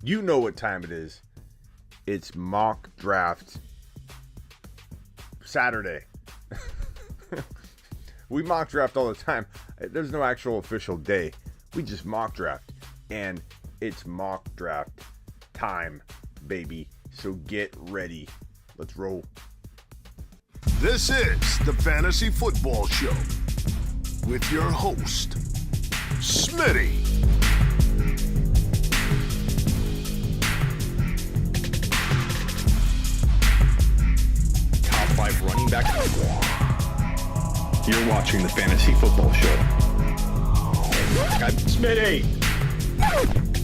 You know what time it is. It's mock draft Saturday. We mock draft all the time. There's no actual official day. We just mock draft. And it's mock draft time, baby. So get ready. Let's roll. This is the Fantasy Football Show with your host, Smitty. Top 5 running back. You're watching the Fantasy Football Show. I'm Smitty.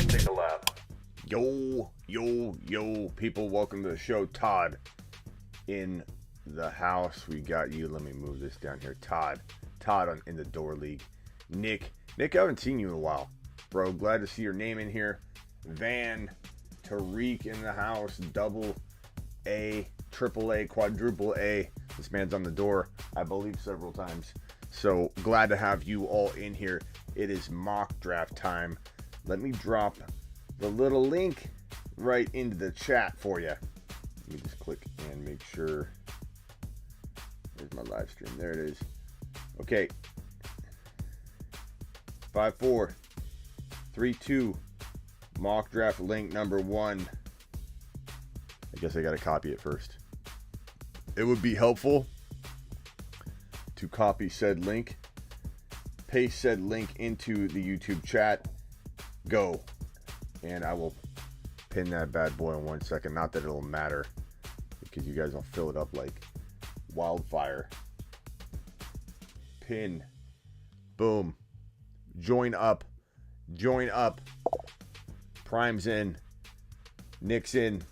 Take a lap. Yo, people, welcome to the show. Todd in the house. We got you. Let me move this down here. Todd in the door league. Nick, I haven't seen you in a while, bro. Glad to see your name in here. Van, Tariq in the house. Double A, triple A, quadruple A. This man's on the door, I believe, several times. So glad to have you all in here. It is mock draft time. Let me drop the little link right into the chat for you. Let me just click and make sure. There's my live stream. There it is. Okay. 5, 4, 3, 2. Mock draft link number 1. I guess I got to copy it first. It would be helpful to copy said link, paste said link into the YouTube chat, go, and I will pin that bad boy in 1 second. Not that it'll matter, because you guys will fill it up like wildfire. Pin, boom, join up, Prime's in, Nick's in,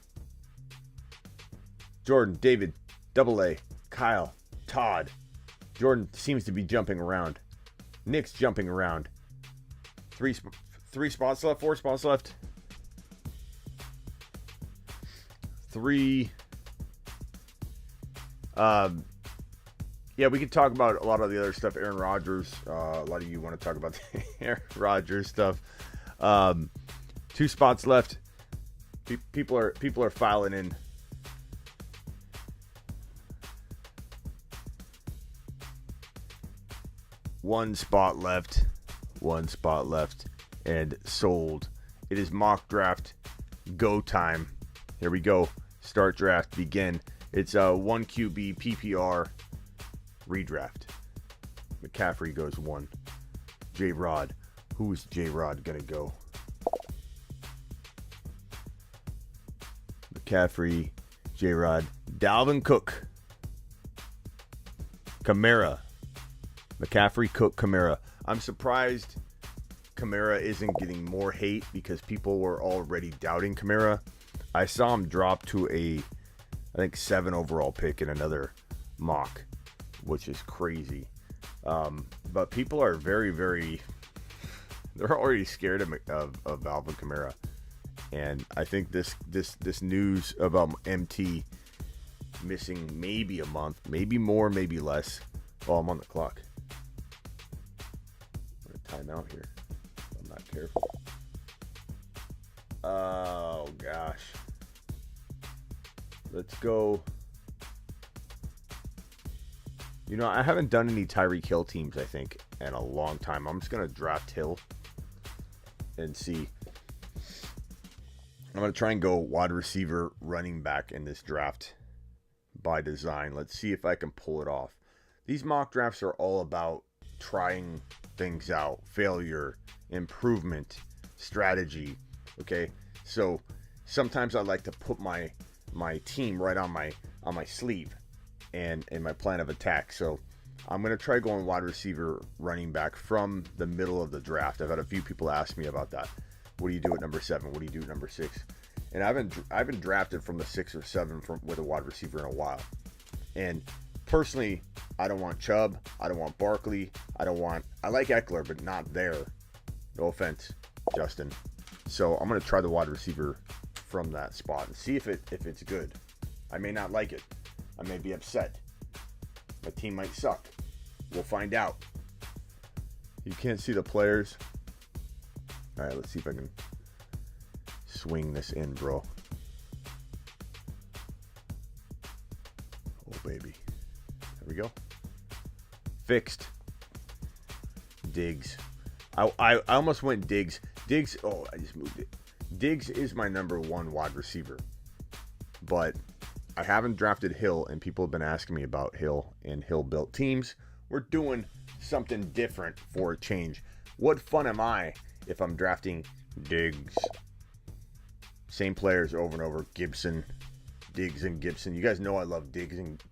Jordan, David, Double A, Kyle, Todd. Jordan seems to be jumping around. Nick's jumping around. Three spots left, 4 spots left. 3. Yeah, we could talk about a lot of the other stuff. Aaron Rodgers. A lot of you want to talk about the Aaron Rodgers stuff. 2 spots left. People are filing in. One spot left, and sold. It is mock draft go time. Here we go. Start draft, begin. It's a 1 QB PPR redraft. McCaffrey goes 1. J-Rod. Who's J-Rod gonna go? McCaffrey, J-Rod, Dalvin Cook, Kamara. McCaffrey, Cook, Kamara. I'm surprised Kamara isn't getting more hate because people were already doubting Kamara. I saw him drop to I think 7 overall pick in another mock, which is crazy. But people are very, very, they're already scared of Alvin Kamara. And I think this news about MT missing maybe a month, maybe more, maybe less. Oh, I'm on the clock. Time out here. I'm not careful. Oh gosh. Let's go. You know, I haven't done any Tyreek Hill teams, I think, in a long time. I'm just gonna draft Hill and see. I'm gonna try and go wide receiver, running back in this draft by design. Let's see if I can pull it off. These mock drafts are all about trying things out, failure, improvement, strategy. Okay, so sometimes I like to put my team right on my sleeve and in my plan of attack. So I'm gonna try going wide receiver, running back from the middle of the draft. I've had a few people ask me about that. What do you do at number 7? What do you do at number 6? And I haven't drafted from the 6 or 7 with a wide receiver in a while. And personally, I don't want Chubb. I don't want Barkley. I like Eckler, but not there. No offense, Justin. So I'm going to try the wide receiver from that spot and see if it's good. I may not like it. I may be upset. My team might suck. We'll find out. You can't see the players. All right, let's see if I can swing this in, bro. Oh, baby. There we go. Fixed. Diggs. I almost went Diggs. Diggs, oh, I just moved it. Diggs is my number one wide receiver. But I haven't drafted Hill, and people have been asking me about Hill and Hill-built teams. We're doing something different for a change. What fun am I if I'm drafting Diggs? Same players over and over. Gibson, Diggs and Gibson. You guys know I love Diggs and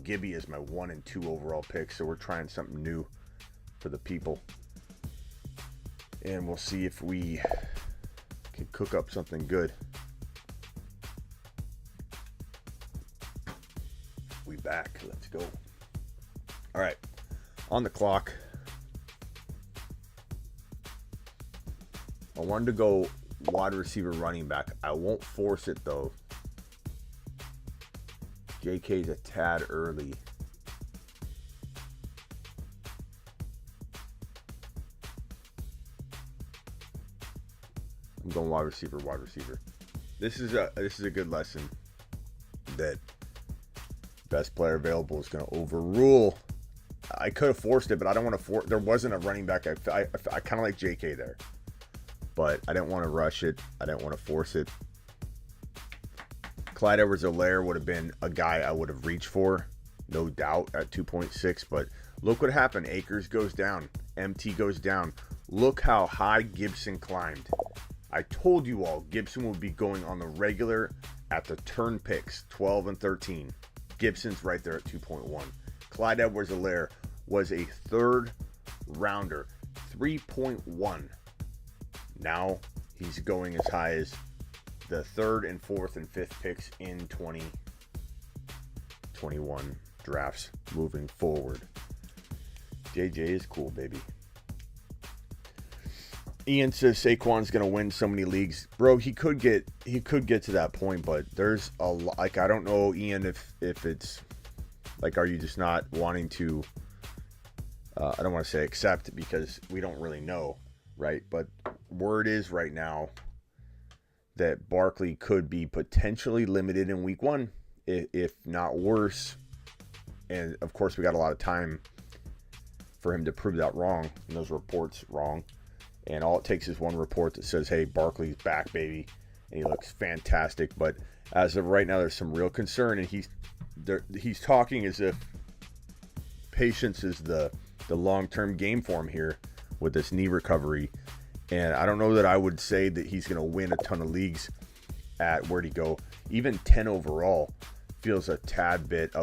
Gibby is my 1 and 2 overall picks, so we're trying something new for the people. And we'll see if we can cook up something good. We back. Let's go. All right. On the clock. I wanted to go wide receiver, running back. I won't force it though. JK's a tad early. I'm going wide receiver, wide receiver. This is a good lesson that best player available is going to overrule. I could have forced it, but I don't want to force. There wasn't a running back. I kind of like JK there, but I didn't want to rush it. I didn't want to force it. Clyde Edwards-Helaire would have been a guy I would have reached for, no doubt, at 2.6. But look what happened. Akers goes down. MT goes down. Look how high Gibson climbed. I told you all Gibson would be going on the regular at the turn picks, 12 and 13. Gibson's right there at 2.1. Clyde Edwards-Helaire was a third rounder, 3.1. Now he's going as high as the third and fourth and fifth picks in 2021 drafts moving forward. JJ is cool, baby. Ian says Saquon's gonna win so many leagues, bro. He could get to that point, but there's a lot. Like, I don't know, Ian, if it's like, are you just not wanting to? I don't want to say accept because we don't really know, right? But word is right now that Barkley could be potentially limited in week 1, if not worse. And of course, we got a lot of time for him to prove that wrong and those reports wrong. And all it takes is one report that says, hey, Barkley's back, baby. And he looks fantastic. But as of right now, there's some real concern. And he's talking as if patience is the long-term game for him here with this knee recovery. And I don't know that I would say that he's going to win a ton of leagues at, where'd he go? Even 10 overall feels a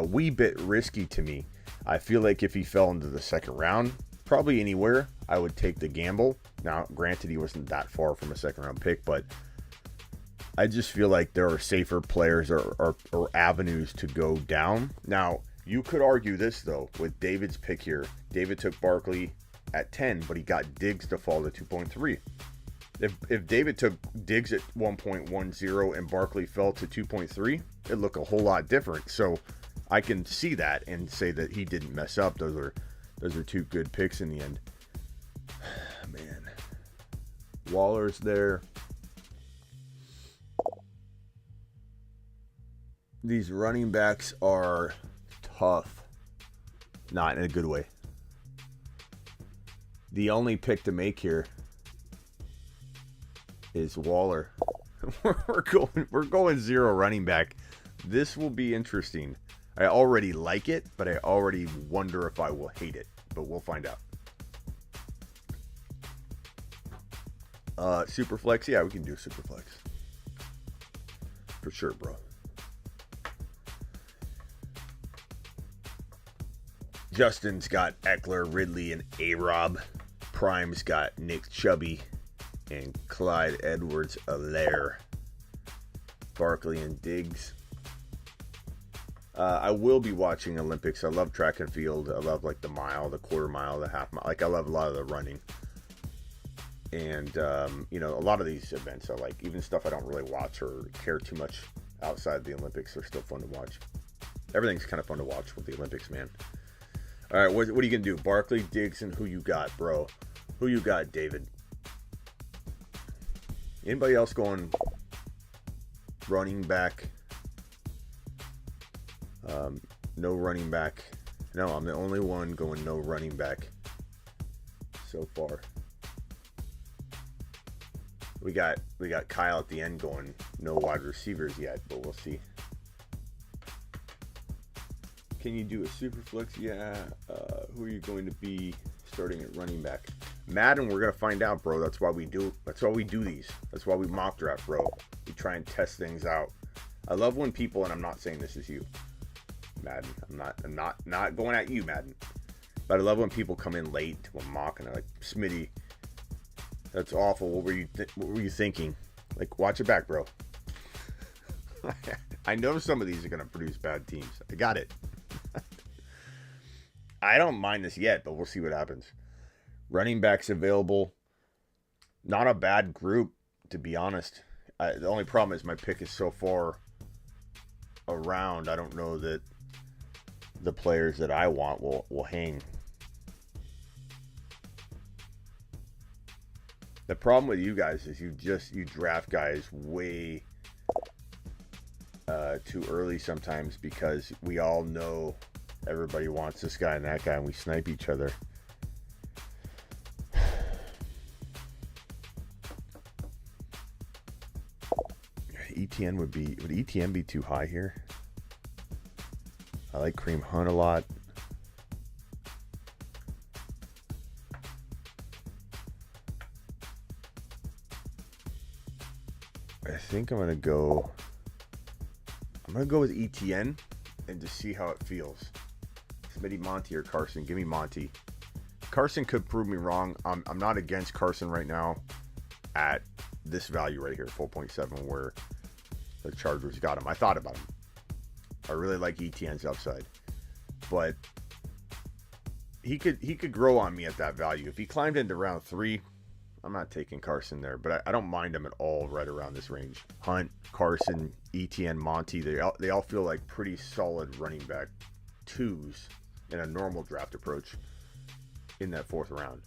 wee bit risky to me. I feel like if he fell into the second round, probably anywhere, I would take the gamble. Now, granted, he wasn't that far from a second round pick, but I just feel like there are safer players or avenues to go down. Now, you could argue this, though, with David's pick here. David took Barkley at 10, but he got Diggs to fall to 2.3. If David took Diggs at 1.10 and Barkley fell to 2.3, it'd look a whole lot different. So I can see that and say that he didn't mess up. Those are two good picks in the end. Man. Waller's there. These running backs are tough. Not in a good way. The only pick to make here is Waller. We're going zero running back. This will be interesting. I already like it, but I already wonder if I will hate it. But we'll find out. Superflex, yeah, we can do Superflex. For sure, bro. Justin's got Eckler, Ridley, and A-Rob. Prime's got Nick Chubb and Clyde Edwards-Helaire. Barkley and Diggs. I will be watching Olympics. I love track and field. I love like the mile, the quarter mile, the half mile. Like, I love a lot of the running. And, a lot of these events are like, even stuff I don't really watch or care too much outside the Olympics are still fun to watch. Everything's kind of fun to watch with the Olympics, man. All right, what are you going to do? Barkley, Diggs, and who you got, bro? Who you got, David? Anybody else going running back. No running back. No, I'm the only one going no running back so far. We got Kyle at the end going no wide receivers yet, but we'll see. Can you do a super flex? Yeah. Who are you going to be starting at running back? Madden, we're gonna find out, bro. That's why we do these. That's why we mock draft, bro. We try and test things out. I love when people, and I'm not saying this is you, Madden. I'm not going at you, Madden. But I love when people come in late to a mock and they're like, Smitty, that's awful. What were you thinking? Like, watch it back, bro. I know some of these are gonna produce bad teams. I got it. I don't mind this yet, but we'll see what happens. Running backs available. Not a bad group, to be honest. The only problem is my pick is so far around. I don't know that the players that I want will hang. The problem with you guys is you draft guys way too early sometimes, because we all know everybody wants this guy and that guy, and we snipe each other. ETN would ETN be too high here? I like Kareem Hunt a lot. I think I'm gonna go with ETN and just see how it feels. Smitty, Monty, or Carson? Give me Monty. Carson could prove me wrong. I'm not against Carson right now at this value right here, 4.7, where the Chargers got him. I thought about him. I really like ETN's upside, but he could grow on me at that value. If he climbed into round 3, I'm not taking Carson there, but I don't mind him at all right around this range. Hunt, Carson, ETN, Monty, they all feel like pretty solid running back 2s in a normal draft approach in that 4th round.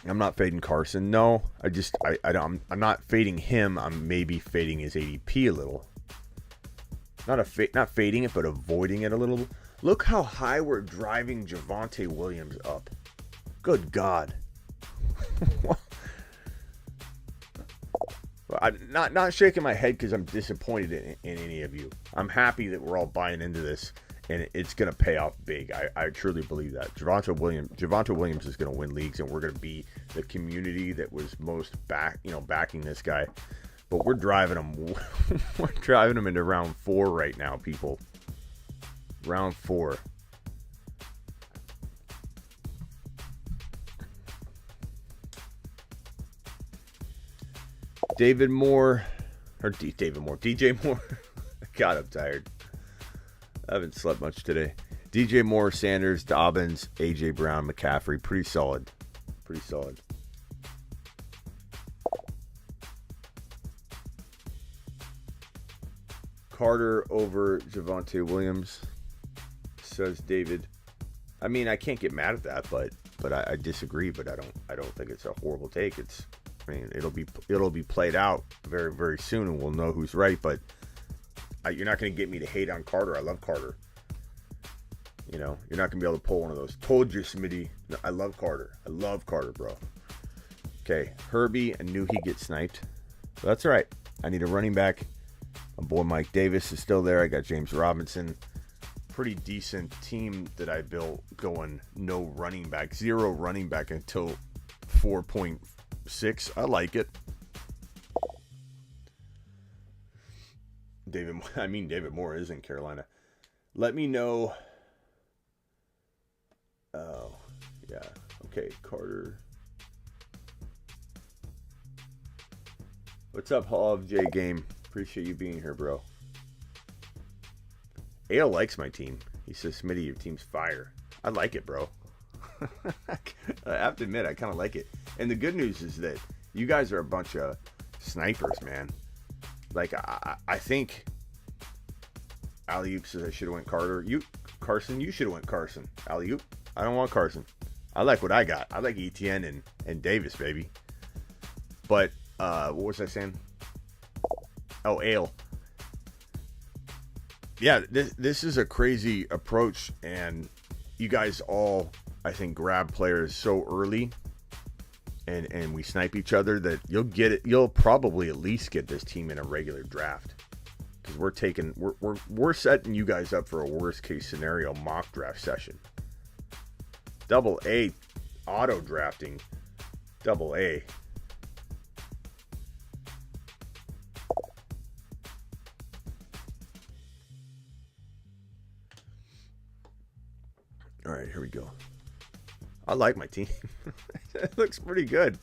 I'm not fading Carson. No, I'm not fading him. I'm maybe fading his ADP a little. Not fading it, but avoiding it a little. Look how high we're driving Javonte Williams up. Good God. I'm not shaking my head because I'm disappointed in any of you. I'm happy that we're all buying into this, and it's going to pay off big. I truly believe that. Javonte Williams is going to win leagues, and we're going to be the community that was most backing this guy. But we're driving him. We're driving him into round 4 right now, people. Round 4. DJ Moore. God, I'm tired. I haven't slept much today. DJ Moore, Sanders, Dobbins, AJ Brown, McCaffrey. Pretty solid. Carter over Javonte Williams, says David. I mean, I can't get mad at that, but I disagree. But I don't think it's a horrible take. It'll be played out very, very soon, and we'll know who's right. But you're not going to get me to hate on Carter. I love Carter. You're not going to be able to pull one of those. Told you, Smitty. No, I love Carter. I love Carter, bro. Okay, Herbie. I knew he'd get sniped. But that's all right. I need a running back. My boy Mike Davis is still there. I got James Robinson. Pretty decent team that I built going no running back. 0 running back until 4.6. I like it. David Moore is in Carolina. Let me know. Oh, yeah. Okay, Carter. What's up, Hall of J Game? Appreciate you being here, bro. Ale likes my team. He says, Smitty, your team's fire. I like it, bro. I have to admit, I kind of like it. And the good news is that you guys are a bunch of snipers, man. Like, I think Alley-oop says I should have went Carter. Carson, you should have went Carson. Alley-oop, I don't want Carson. I like what I got. I like ETN and Davis, baby. But what was I saying? Oh, ale. Yeah, this is a crazy approach, and you guys all, I think, grab players so early, and we snipe each other that you'll probably at least get this team in a regular draft, because we're setting you guys up for a worst case scenario mock draft session. Double A auto drafting. Double A. All right, here we go. I like my team. It looks pretty good.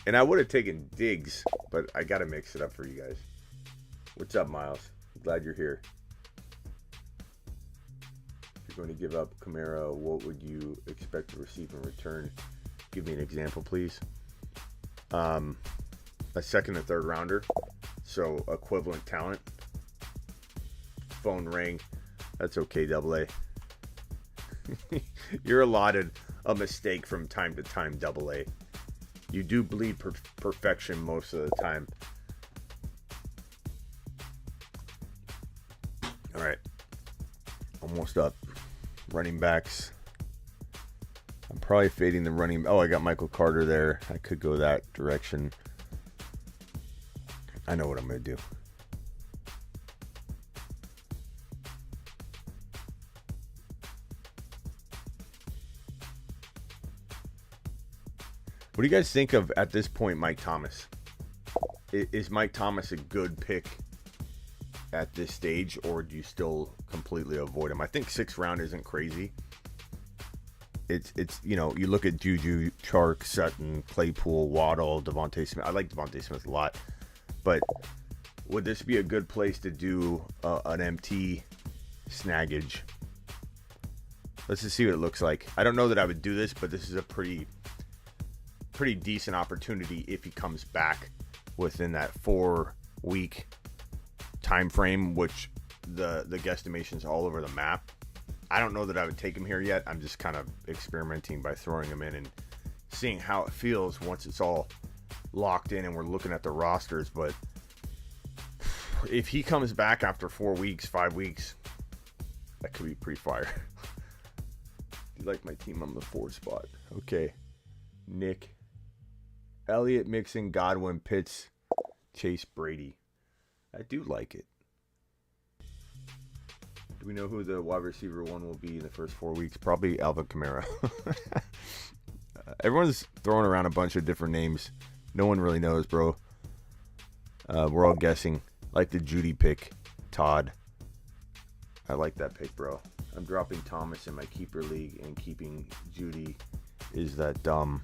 And I would have taken Diggs, but I got to mix it up for you guys. What's up, Miles? Glad you're here. If you're going to give up Kamara, what would you expect to receive in return? Give me an example, please. A second and third rounder. So equivalent talent. Phone rang. That's okay, Double A. You're allotted a mistake from time to time, Double A. You do bleed perfection most of the time. All right. Almost up. Running backs. I'm probably fading the running. Oh, I got Michael Carter there. I could go that direction. I know what I'm going to do. What do you guys think of, at this point, Mike Thomas? Is Mike Thomas a good pick at this stage, or do you still completely avoid him? I think 6th round isn't crazy. It's you know, you look at Juju, Chark, Sutton, Claypool, Waddle, Devontae Smith. I like Devontae Smith a lot. But would this be a good place to do an MT snaggage? Let's just see what it looks like. I don't know that I would do this, but this is a pretty decent opportunity if he comes back within that 4-week time frame, which the guesstimation's all over the map. I don't know that I would take him here yet. I'm just kind of experimenting by throwing him in and seeing how it feels once it's all locked in and we're looking at the rosters. But if he comes back after 4 weeks, 5 weeks, that could be pretty fire. You like my team on the 4 spot. Okay. Nick. Elliott, Mixon, Godwin, Pitts, Chase, Brady. I do like it. Do we know who the wide receiver 1 will be in the first 4 weeks? Probably Alvin Kamara. Everyone's throwing around a bunch of different names. No one really knows, bro. We're all guessing. Like the Judy pick. Todd. I like that pick, bro. I'm dropping Thomas in my keeper league and keeping Judy. Is that dumb?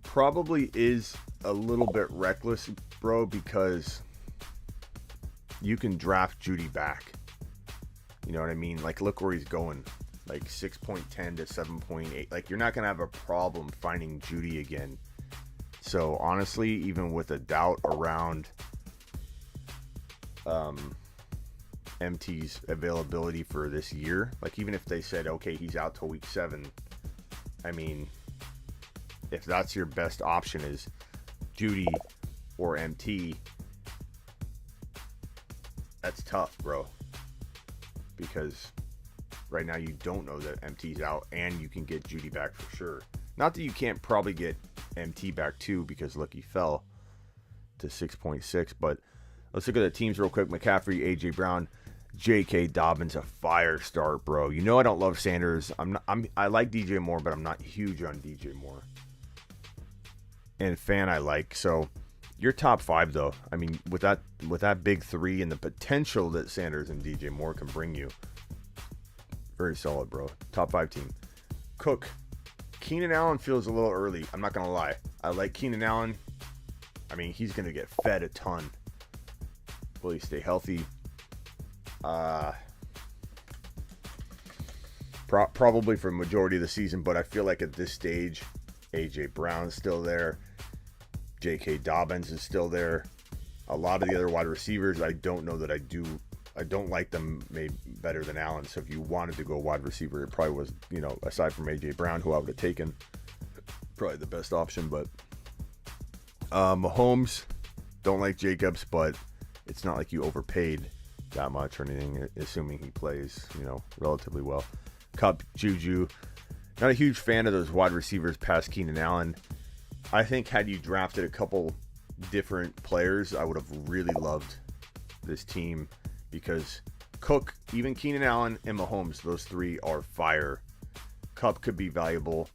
Probably is a little bit reckless, bro, because you can draft Judy back. You know what I mean? Like, look where he's going. Like 6.10 to 7.8. Like, you're not going to have a problem finding Judy again. So, honestly, even with a doubt around MT's availability for this year, like, even if they said, okay, he's out till week 7, I mean, if that's your best option is Judy or MT, that's tough, bro. Because right now you don't know that MT's out and you can get Judy back for sure. Not that you can't probably get MT back too, because look, he fell to 6.6. But let's look at the teams real quick. McCaffrey, AJ Brown, J.K. Dobbins, a fire start, bro. You know I don't love Sanders. I like DJ Moore, but I'm not huge on DJ Moore. And Fan I like. So your top 5 though. I mean, with that big 3 and the potential that Sanders and DJ Moore can bring you, very solid, bro. Top 5 team. Cook. Keenan Allen feels a little early. I'm not gonna lie. I like Keenan Allen. I mean, he's gonna get fed a ton. Will he stay healthy? Probably for the majority of the season, but I feel like at this stage, AJ Brown's still there. J.K. Dobbins is still there. A lot of the other wide receivers, I don't know that I don't like them maybe better than Allen. So if you wanted to go wide receiver, it probably was, you know, aside from AJ Brown, who I would have taken, probably the best option. But Mahomes, don't like Jacobs, but it's not like you overpaid that much or anything, assuming he plays, relatively well. Cup, Juju. Not a huge fan of those wide receivers past Keenan Allen. I think had you drafted a couple different players, I would have really loved this team because Cook, even Keenan Allen, and Mahomes, those three are fire. Cup could be valuable.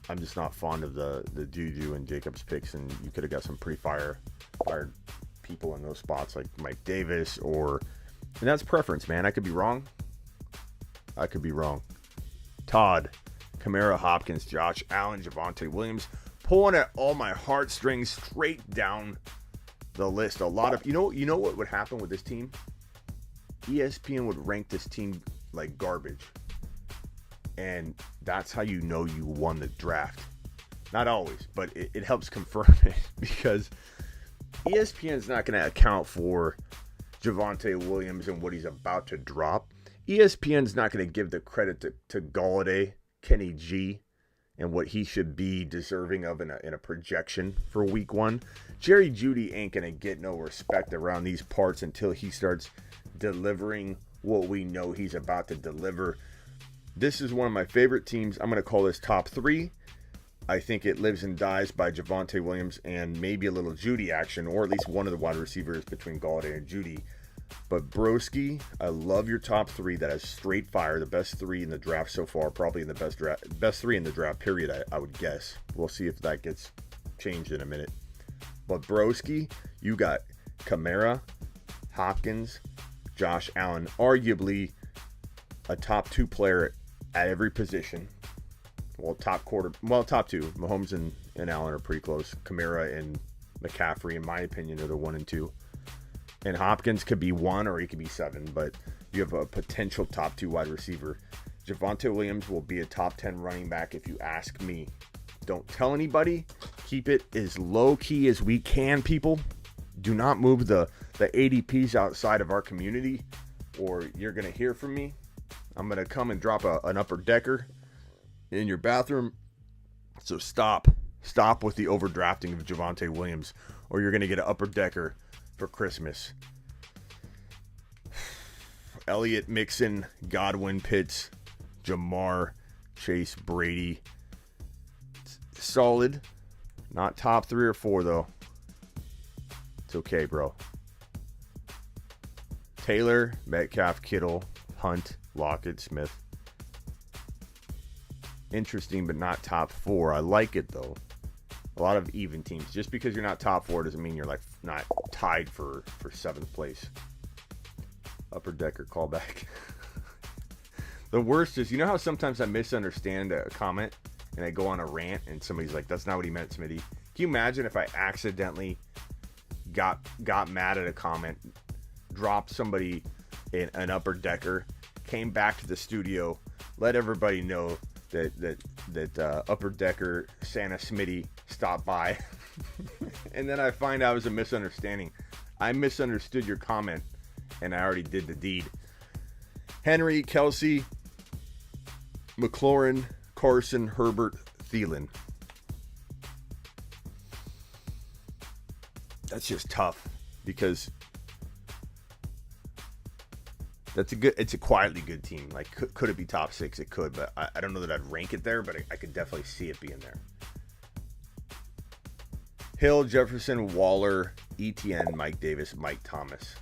I'm just not fond of the Juju and Jacobs picks, and you could have got some pretty fired people in those spots like Mike Davis and that's preference, man. I could be wrong. Todd, Kamara, Hopkins, Josh Allen, Javonte Williams, pulling at all my heartstrings straight down the list. A lot of you know what would happen with this team? ESPN would rank this team like garbage. And that's how you know you won the draft. Not always, but it helps confirm it because ESPN's not going to account for Javonte Williams and what he's about to drop. ESPN's not going to give the credit to Galladay, Kenny G, and what he should be deserving of in a projection for week 1. Jerry Jeudy ain't going to get no respect around these parts until he starts delivering what we know he's about to deliver. This is one of my favorite teams. I'm going to call this top 3. I think it lives and dies by Javonte Williams and maybe a little Jeudy action, or at least one of the wide receivers between Galladay and Jeudy. But Broski, I love your top 3. That is straight fire. The best 3 in the draft so far. Probably in the best 3 in the draft, period, I would guess. We'll see if that gets changed in a minute. But Broski, you got Kamara, Hopkins, Josh Allen, arguably a top 2 player at every position. Top 2. Mahomes and Allen are pretty close. Kamara and McCaffrey, in my opinion, are the 1 and 2. And Hopkins could be 1 or he could be 7, but you have a potential top 2 wide receiver. Javonte Williams will be a top 10 running back if you ask me. Don't tell anybody. Keep it as low-key as we can, people. Do not move the ADPs outside of our community or you're going to hear from me. I'm going to come and drop an upper decker in your bathroom. So stop with the overdrafting of Javonte Williams or you're going to get an upper decker for Christmas. Elliott, Mixon, Godwin, Pitts, Jamar, Chase, Brady. Solid. Not top 3 or 4 though. It's okay, bro. Taylor, Metcalf, Kittle, Hunt, Lockett, Smith. Interesting, but not top 4. I like it though. A lot of even teams. Just because you're not top 4 doesn't mean you're like not tied for 7th place. Upper decker callback. The worst is, you know how sometimes I misunderstand a comment and I go on a rant and somebody's like, that's not what he meant, Smitty. Can you imagine if I accidentally got mad at a comment, dropped somebody in an upper decker, came back to the studio, let everybody know that upper decker Santa Smitty stopped by, and then I find out it was a misunderstanding. I misunderstood your comment, and I already did the deed. Henry, Kelsey, McLaurin, Carson, Herbert, Thielen. That's just tough because it's a quietly good team. Like, could it be top 6? It could, but I don't know that I'd rank it there, but I could definitely see it being there. Hill, Jefferson, Waller, ETN, Mike Davis, Mike Thomas.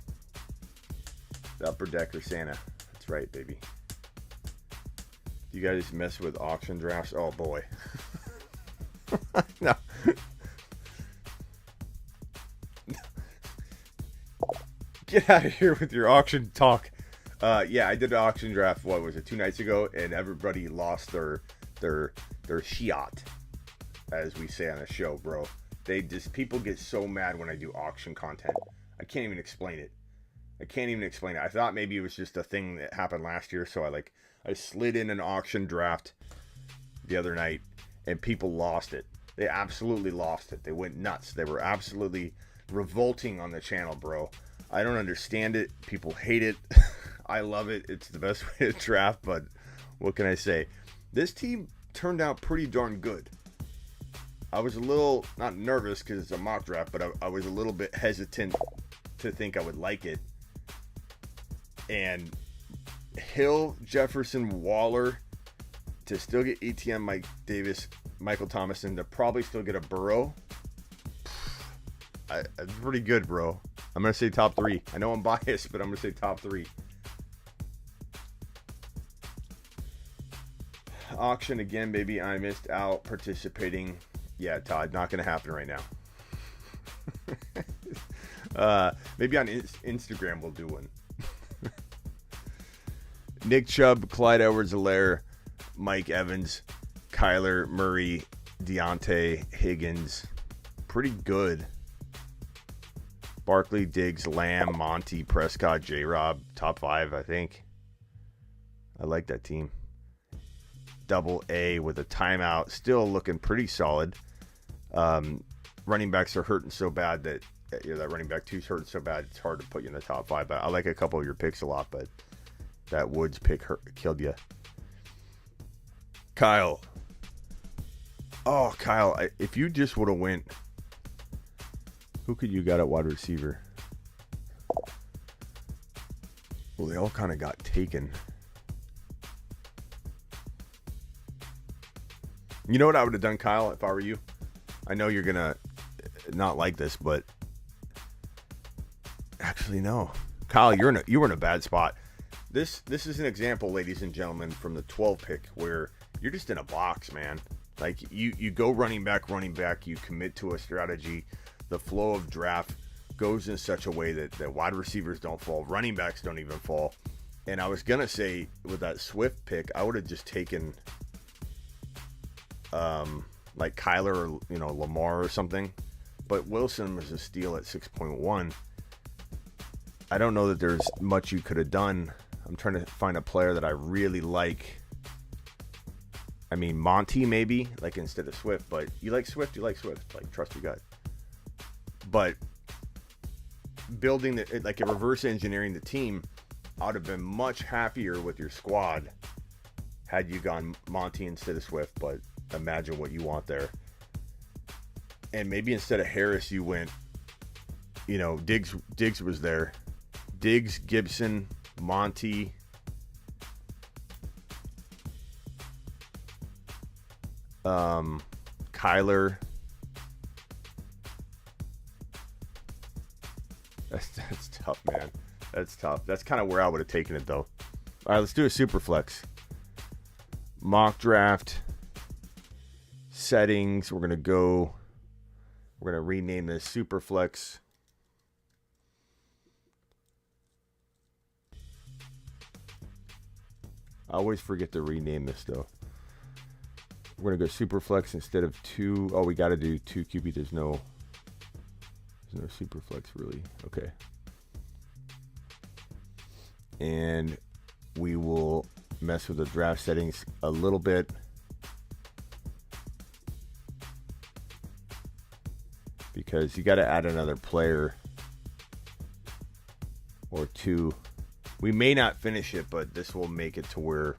The upper decker Santa. That's right, baby. Do you guys mess with auction drafts? Oh, boy. No. Get out of here with your auction talk. Yeah, I did an auction draft, 2 nights ago, and everybody lost their shiat, as we say on the show, bro. People get so mad when I do auction content. I can't even explain it. I thought maybe it was just a thing that happened last year, so I slid in an auction draft the other night, and people lost it. They absolutely lost it. They went nuts. They were absolutely revolting on the channel, bro. I don't understand it. People hate it. I love it. It's the best way to draft, but what can I say? This team turned out pretty darn good. I was a little, not nervous because it's a mock draft, but I was a little bit hesitant to think I would like it. And Hill, Jefferson, Waller to still get ETN, Mike Davis, Michael Thomas, and to probably still get a Burrow. It's pretty good, bro. I'm going to say top 3. I know I'm biased, but I'm going to say top 3. Auction again, baby. I missed out participating. Yeah, Todd, not going to happen right now. Maybe on Instagram we'll do one. Nick Chubb, Clyde Edwards-Helaire, Mike Evans, Kyler Murray, Deontay Higgins. Pretty good. Barkley, Diggs, Lamb, Monty, Prescott, J-Rob. Top 5, I think. I like that team. Double A with a timeout. Still looking pretty solid. Running backs are hurting so bad that that running back 2's hurting so bad it's hard to put you in the top 5. But I like a couple of your picks a lot, but that Woods pick killed you. Kyle. Oh, Kyle, if you just would have went, who could you got at wide receiver? Well, they all kind of got taken. You know what I would have done, Kyle, if I were you? I know you're going to not like this, but actually, no. Kyle, you were in a bad spot. This is an example, ladies and gentlemen, from the 12 pick where you're just in a box, man. Like, you go running back, you commit to a strategy. The flow of draft goes in such a way that wide receivers don't fall. Running backs don't even fall. And I was going to say, with that Swift pick, I would have just taken like Kyler or Lamar or something, but Wilson was a steal at 6.1. I don't know that there's much you could have done. I'm trying to find a player that I really like. I mean, Monty maybe, like instead of Swift, but you like Swift, like trust your gut. But building like a reverse engineering the team, I would have been much happier with your squad had you gone Monty instead of Swift, but imagine what you want there. And maybe instead of Harris, you went, Diggs was there. Diggs, Gibson, Monty. Kyler. That's tough, man. That's tough. That's kind of where I would have taken it, though. All right, let's do a super flex. Mock draft. Settings. We're going to rename this Superflex. I always forget to rename this, though. We're going to go Superflex instead of 2. Oh, we got to do 2 QB. There's no Superflex, really. Okay. And we will mess with the draft settings a little bit. Because you got to add another player or 2. We may not finish it, but this will make it to where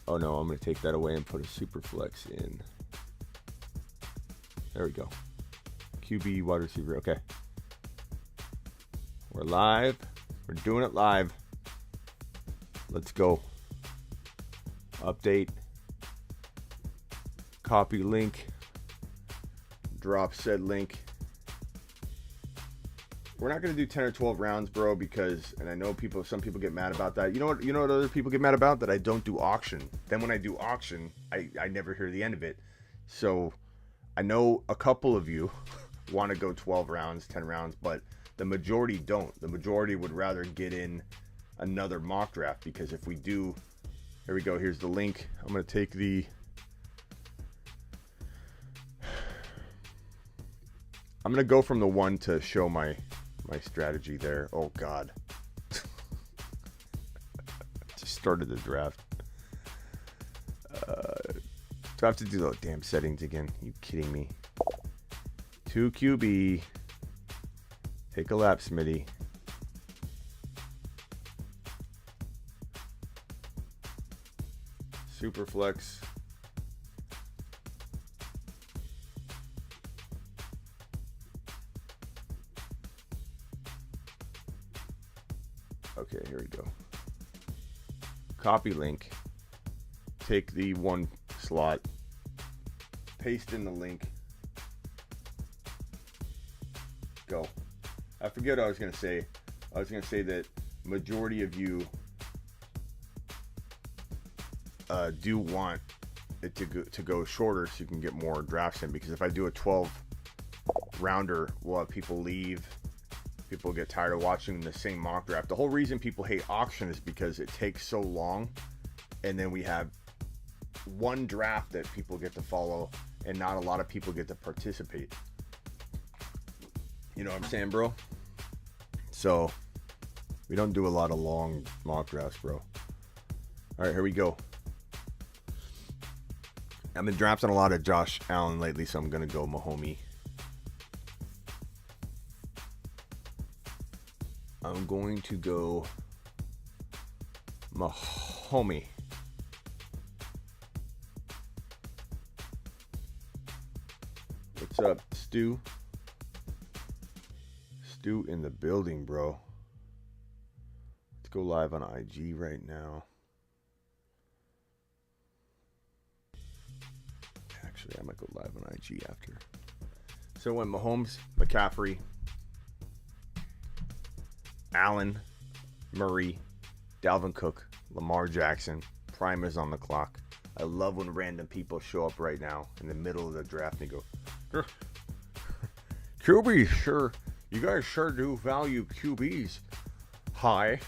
oh no, I'm going to take that away and put a super flex in. There we go. QB wide receiver. Okay. We're live. We're doing it live. Let's go. Update. Copy link. Drop said link. We're not going to do 10 or 12 rounds, bro, because, and I know some people get mad about that. You know what other people get mad about? That I don't do auction. Then when I do auction, I never hear the end of it. So I know a couple of you want to go 12 rounds, 10 rounds, but the majority don't. The majority would rather get in another mock draft, because if we do, here we go. Here's the link. I'm going to take I'm going to go from the 1 to show my strategy there. Oh, God. Just started the draft. Do I have to do those damn settings again? Are you kidding me? 2 QB. Take a lap, Smitty. Superflex. Okay, here we go. Copy link. Take the one slot. Paste in the link. Go. I forget what I was going to say. I was going to say that majority of you do want it to go shorter so you can get more drafts in, because if I do a 12 rounder, we'll have people leave. People get tired of watching the same mock draft. The whole reason people hate auction is because it takes so long, and then we have one draft that people get to follow and not a lot of people get to participate. You know what I'm saying, bro? So we don't do a lot of long mock drafts, bro. All right, here we go. I've been drafting a lot of Josh Allen lately, so I'm going to go Mahomey. I'm going to go Mahomey. What's up, Stu? Stu in the building, bro. Let's go live on IG right now. Actually, I might go live on IG after. So when Mahomes, McCaffrey, Allen, Murray, Dalvin Cook, Lamar Jackson, Prime is on the clock. I love when random people show up right now in the middle of the draft and they go, QB, sure. You guys sure do value QBs high.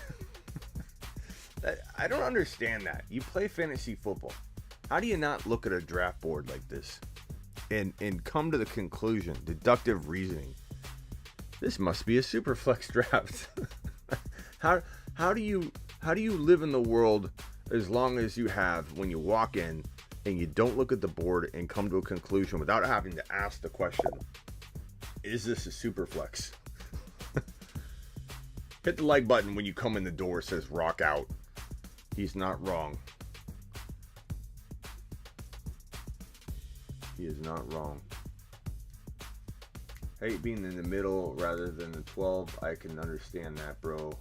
I don't understand that. You play fantasy football. How do you not look at a draft board like this and come to the conclusion, deductive reasoning, this must be a super flex draft? how do you live in the world as long as you have when you walk in and you don't look at the board and come to a conclusion without having to ask the question, is this a super flex? Hit the like button when you come in the door. It says rock out. He's not wrong. He is not wrong. Hate being in the middle rather than the 12. I can understand that, bro.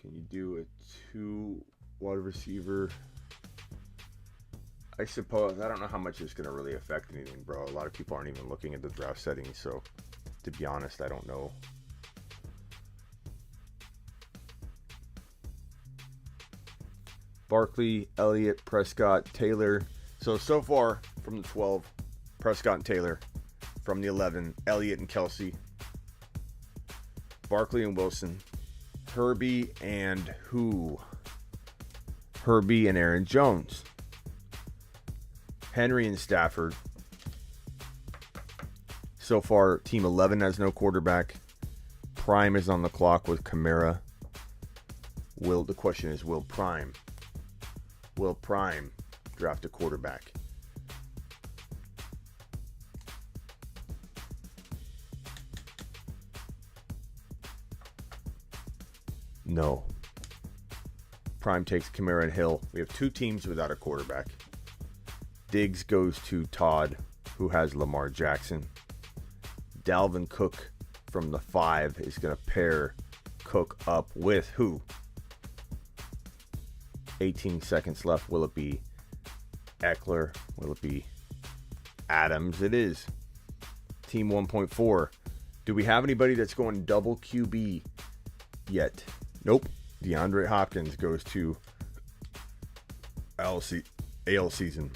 Can you do a 2 wide receiver? I suppose. I don't know how much it's going to really affect anything, bro. A lot of people aren't even looking at the draft settings, so to be honest, I don't know. Barkley, Elliott, Prescott, Taylor. So far from the 12, Prescott and Taylor. From the 11, Elliott and Kelsey. Barkley and Wilson. Herbie and who? Herbie and Aaron Jones. Henry and Stafford. So far, Team 11 has no quarterback. Prime is on the clock with Kamara. The question is, will Prime draft a quarterback? No. Prime takes Kamara and Hill. We have two teams without a quarterback. Diggs goes to Todd, who has Lamar Jackson. Dalvin Cook from the 5 is going to pair Cook up with who? 18 seconds left. Will it be Eckler? Will it be Adams? It is. Team 1.4. Do we have anybody that's going double QB yet? Nope. DeAndre Hopkins goes to AL season.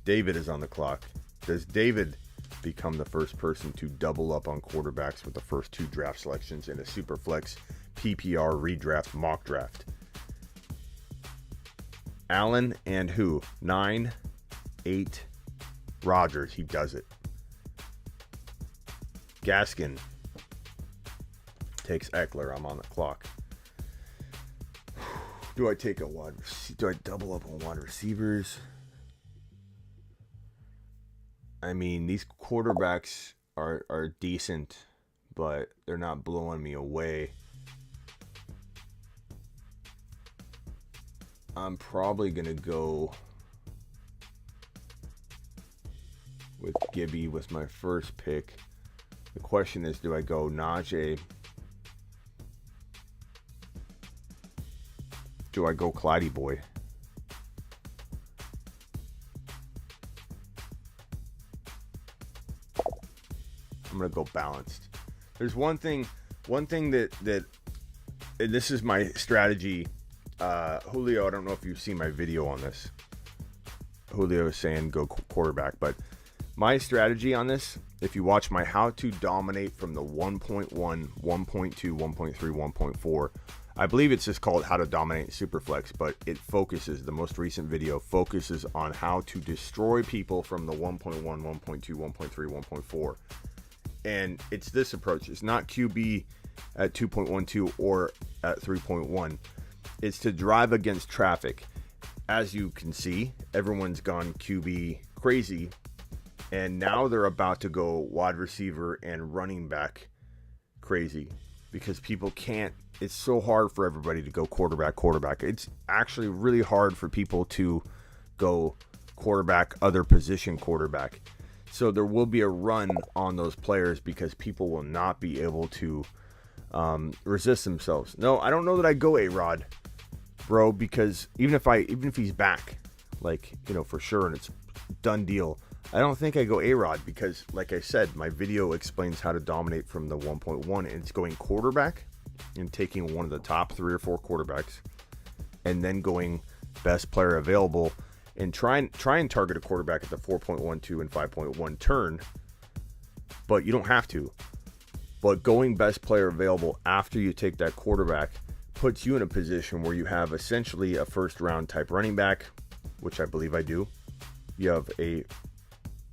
David is on the clock. Does David become the first person to double up on quarterbacks with the first 2 draft selections in a Superflex PPR redraft mock draft? Allen and who? 9, 8, Rodgers. He does it. Gaskin takes Eckler. I'm on the clock. Do I take a wide? Do I double up on wide receivers? I mean, these quarterbacks are decent, but they're not blowing me away. I'm probably going to go with Gibby with my first pick. The question is, do I go Najee? Do I go Clyde Boy? I'm going to go balanced. There's one thing that and this is my strategy. Julio, I don't know if you've seen my video on this. Julio is saying go quarterback, but my strategy on this, if you watch my how to dominate from the 1.1, 1.2, 1.3, 1.4, I believe it's just called how to dominate Superflex, but it focuses, the most recent video focuses on how to destroy people from the 1.1, 1.2, 1.3, 1.4. And it's this approach. It's not QB at 2.12 or at 3.1. It's to drive against traffic. As you can see, everyone's gone QB crazy, and now they're about to go wide receiver and running back crazy because people can't. It's so hard for everybody to go quarterback. It's actually really hard for people to go quarterback, other position quarterback. So there will be a run on those players because people will not be able to resist themselves. No, I don't know that I go A-Rod, bro, because even if he's back, like, you know, for sure, and it's done deal, I don't think I go A-Rod because, like I said, my video explains how to dominate from the 1.1, and it's going quarterback and taking one of the top 3 or 4 quarterbacks and then going best player available and try and target a quarterback at the 4.12 and 5.1 turn, but you don't have to. But going best player available after you take that quarterback puts you in a position where you have essentially a first round type running back, which I believe I do. You have a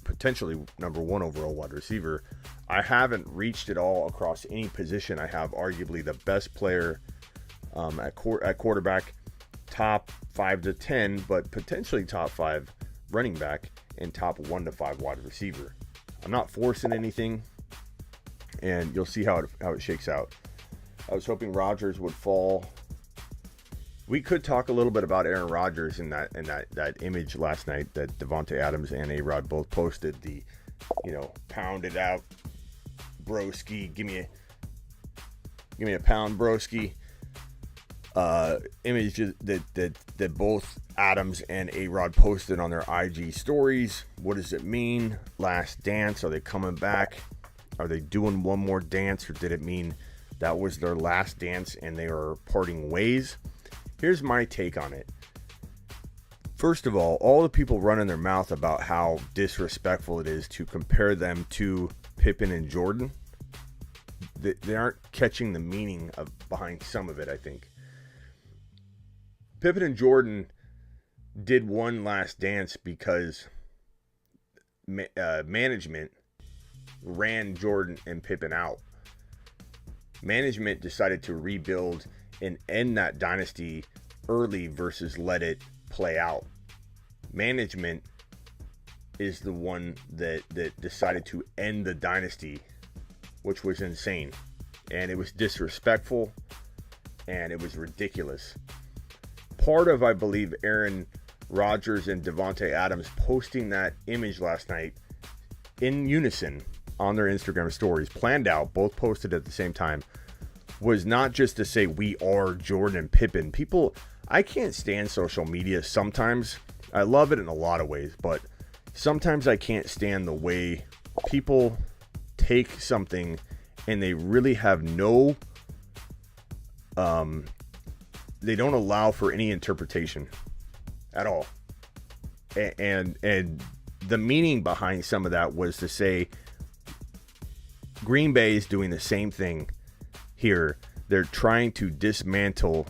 potentially number 1 overall wide receiver. I haven't reached it all across any position. I have arguably the best player at quarterback, top 5 to 10, but potentially top 5 running back and top 1 to 5 wide receiver. I'm not forcing anything, and you'll see how it shakes out. I was hoping Rodgers would fall. We could talk a little bit about Aaron Rodgers in that image last night that Devontae Adams and A-Rod both posted. The, you know, pound it out, broski. Give me a pound, broski. Image that both Adams and A-Rod posted on their IG stories. What does it mean? Last dance? Are they coming back? Are they doing one more dance, or did it mean that was their last dance and they are parting ways? Here's my take on it. First of all the people running their mouth about how disrespectful it is to compare them to Pippen and Jordan, they aren't catching the meaning behind some of it, I think. Pippen and Jordan did one last dance because management ran Jordan and Pippen out. Management decided to rebuild and end that dynasty early versus let it play out. Management is the one that decided to end the dynasty, which was insane. And it was disrespectful, and it was ridiculous. Part of, I believe, Aaron Rodgers and Devontae Adams posting that image last night in unison on their Instagram stories, planned out, both posted at the same time, was not just to say we are Jordan and Pippen. People, I can't stand social media sometimes. I love it in a lot of ways, but sometimes I can't stand the way people take something and they really have no, they don't allow for any interpretation at all. And the meaning behind some of that was to say Green Bay is doing the same thing here. They're trying to dismantle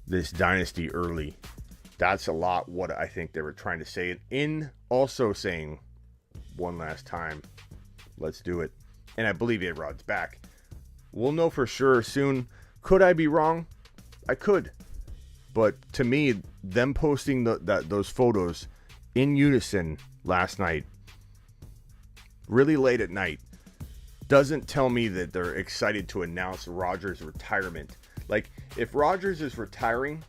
this dynasty early. That's a lot what I think they were trying to say. In also saying one last time, let's do it. And I believe A-Rod's back. We'll know for sure soon. Could I be wrong? I could. But to me, them posting those photos in unison last night, really late at night, doesn't tell me that they're excited to announce Rodgers' retirement. Like, if Rodgers is retiring,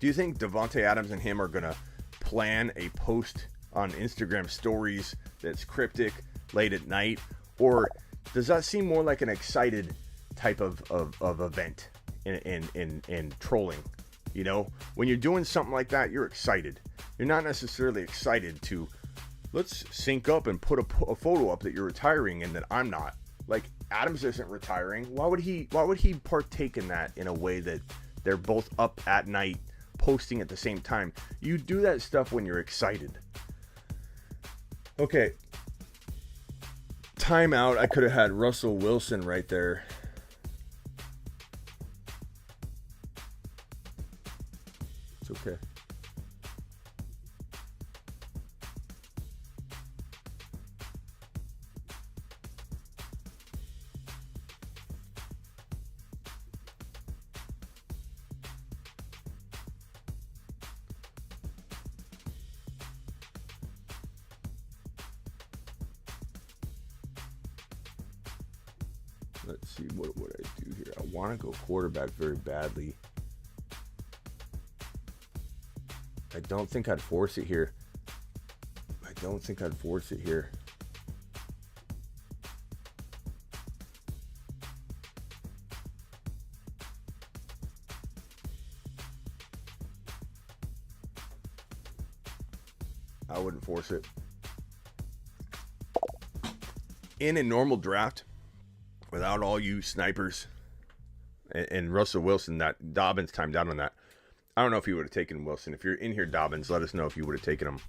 Do you think Devontae Adams and him are going to plan a post on Instagram stories that's cryptic late at night? Or does that seem more like an excited type of event in trolling? You know, when you're doing something like that, you're excited. You're not necessarily excited to, let's sync up and put a photo up that you're retiring and that I'm not. Like, Adams isn't retiring. Why would he partake in that in a way that they're both up at night posting at the same time? You do that stuff when you're excited. Okay. Timeout. I could have had Russell Wilson right there. It's okay. Let's see, what would I do here? I want to go quarterback very badly. I don't think I'd force it here. I wouldn't force it. In a normal draft, without all you snipers and Russell Wilson, that Dobbins timed out on that. I don't know if he would have taken Wilson. If you're in here, Dobbins, let us know if you would have taken him.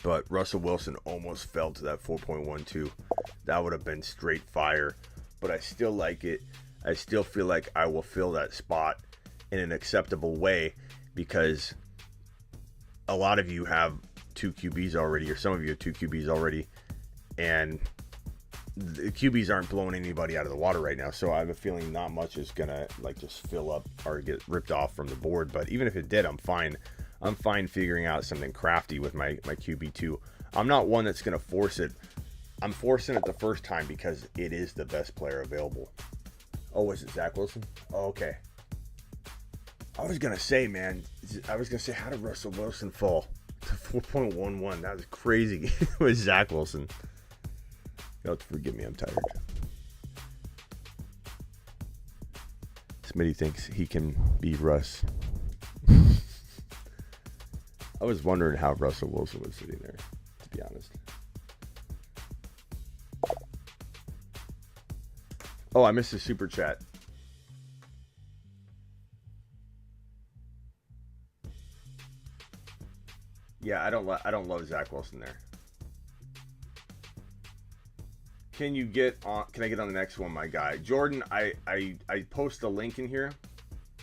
But Russell Wilson almost fell to that 4.12. That would have been straight fire. But I still like it. I still feel like I will fill that spot in an acceptable way, because a lot of you have 2 QBs already, or some of you have 2 QBs already. And the QBs aren't blowing anybody out of the water right now, so I have a feeling not much is gonna like just fill up or get ripped off from the board. But even if it did, I'm fine. I'm fine figuring out something crafty with my QB2. I'm not one that's gonna force it. I'm forcing it the first time because it is the best player available. Oh, was it Zach Wilson? Oh, okay. I was gonna say, how did Russell Wilson fall to 4.11? That was crazy. It was Zach Wilson. You'll have to forgive me, I'm tired. Smitty thinks he can be Russ. I was wondering how Russell Wilson was sitting there, to be honest. Oh, I missed the super chat. Yeah, I don't love Zach Wilson there. Can I get on the next one, my guy? Jordan, I post a link in here,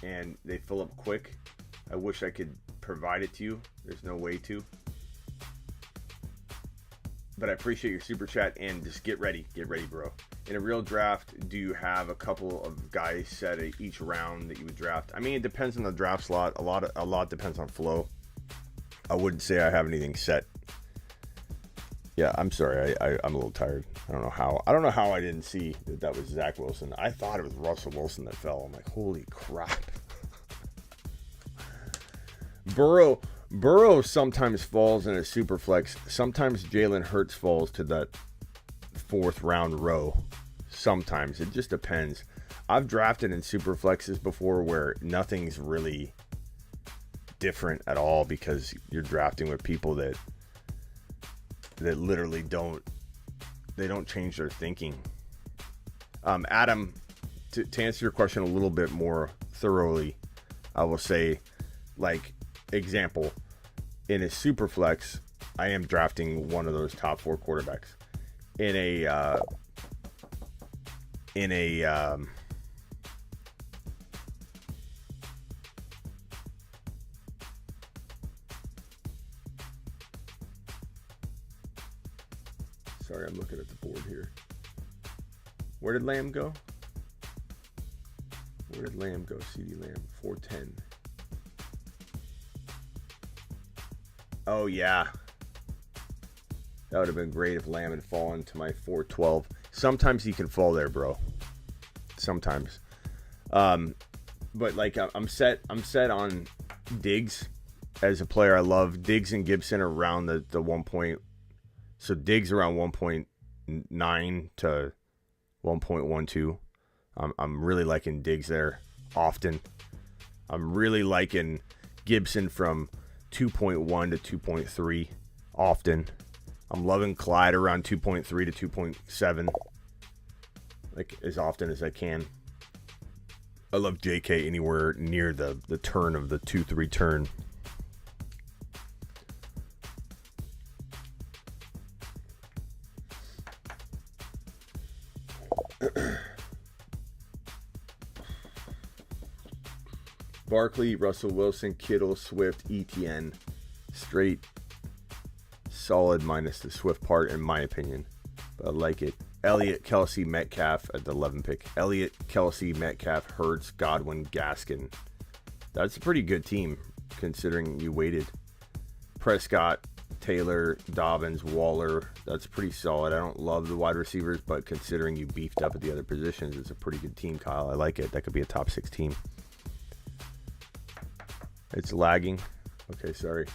and they fill up quick. I wish I could provide it to you. There's no way to. But I appreciate your super chat, and just get ready. Get ready, bro. In a real draft, do you have a couple of guys set at each round that you would draft? I mean, it depends on the draft slot. A lot depends on flow. I wouldn't say I have anything set. Yeah, I'm sorry. I'm a little tired. I don't know how I didn't see that was Zach Wilson. I thought it was Russell Wilson that fell. I'm like, holy crap. Burrow sometimes falls in a super flex. Sometimes Jalen Hurts falls to that 4th round row. Sometimes. It just depends. I've drafted in super flexes before where nothing's really different at all, because you're drafting with people that literally don't change their thinking. Adam, to answer your question a little bit more thoroughly, I will say, like, example, in a super flex, I am drafting one of those top 4 quarterbacks. In a sorry, I'm looking at the board here. Where did Lamb go? CeeDee Lamb, 410. Oh, yeah. That would have been great if Lamb had fallen to my 412. Sometimes he can fall there, bro. Sometimes. But like I'm set on Diggs as a player. I love Diggs and Gibson around the 1 point. So Diggs around 1.9 to 1.12. I'm really liking Diggs there often. I'm really liking Gibson from 2.1 to 2.3 often. I'm loving Clyde around 2.3 to 2.7, like as often as I can. I love JK anywhere near the turn of the 2-3 turn. Barkley, Russell Wilson, Kittle, Swift, ETN. Straight solid minus the Swift part, in my opinion. But I like it. Elliott, Kelsey, Metcalf at the 11 pick. Elliott, Kelsey, Metcalf, Hurts, Godwin, Gaskin. That's a pretty good team, considering you waited. Prescott, Taylor, Dobbins, Waller. That's pretty solid. I don't love the wide receivers, but considering you beefed up at the other positions, it's a pretty good team, Kyle. I like it. That could be a top 6 team. It's lagging. Okay, sorry.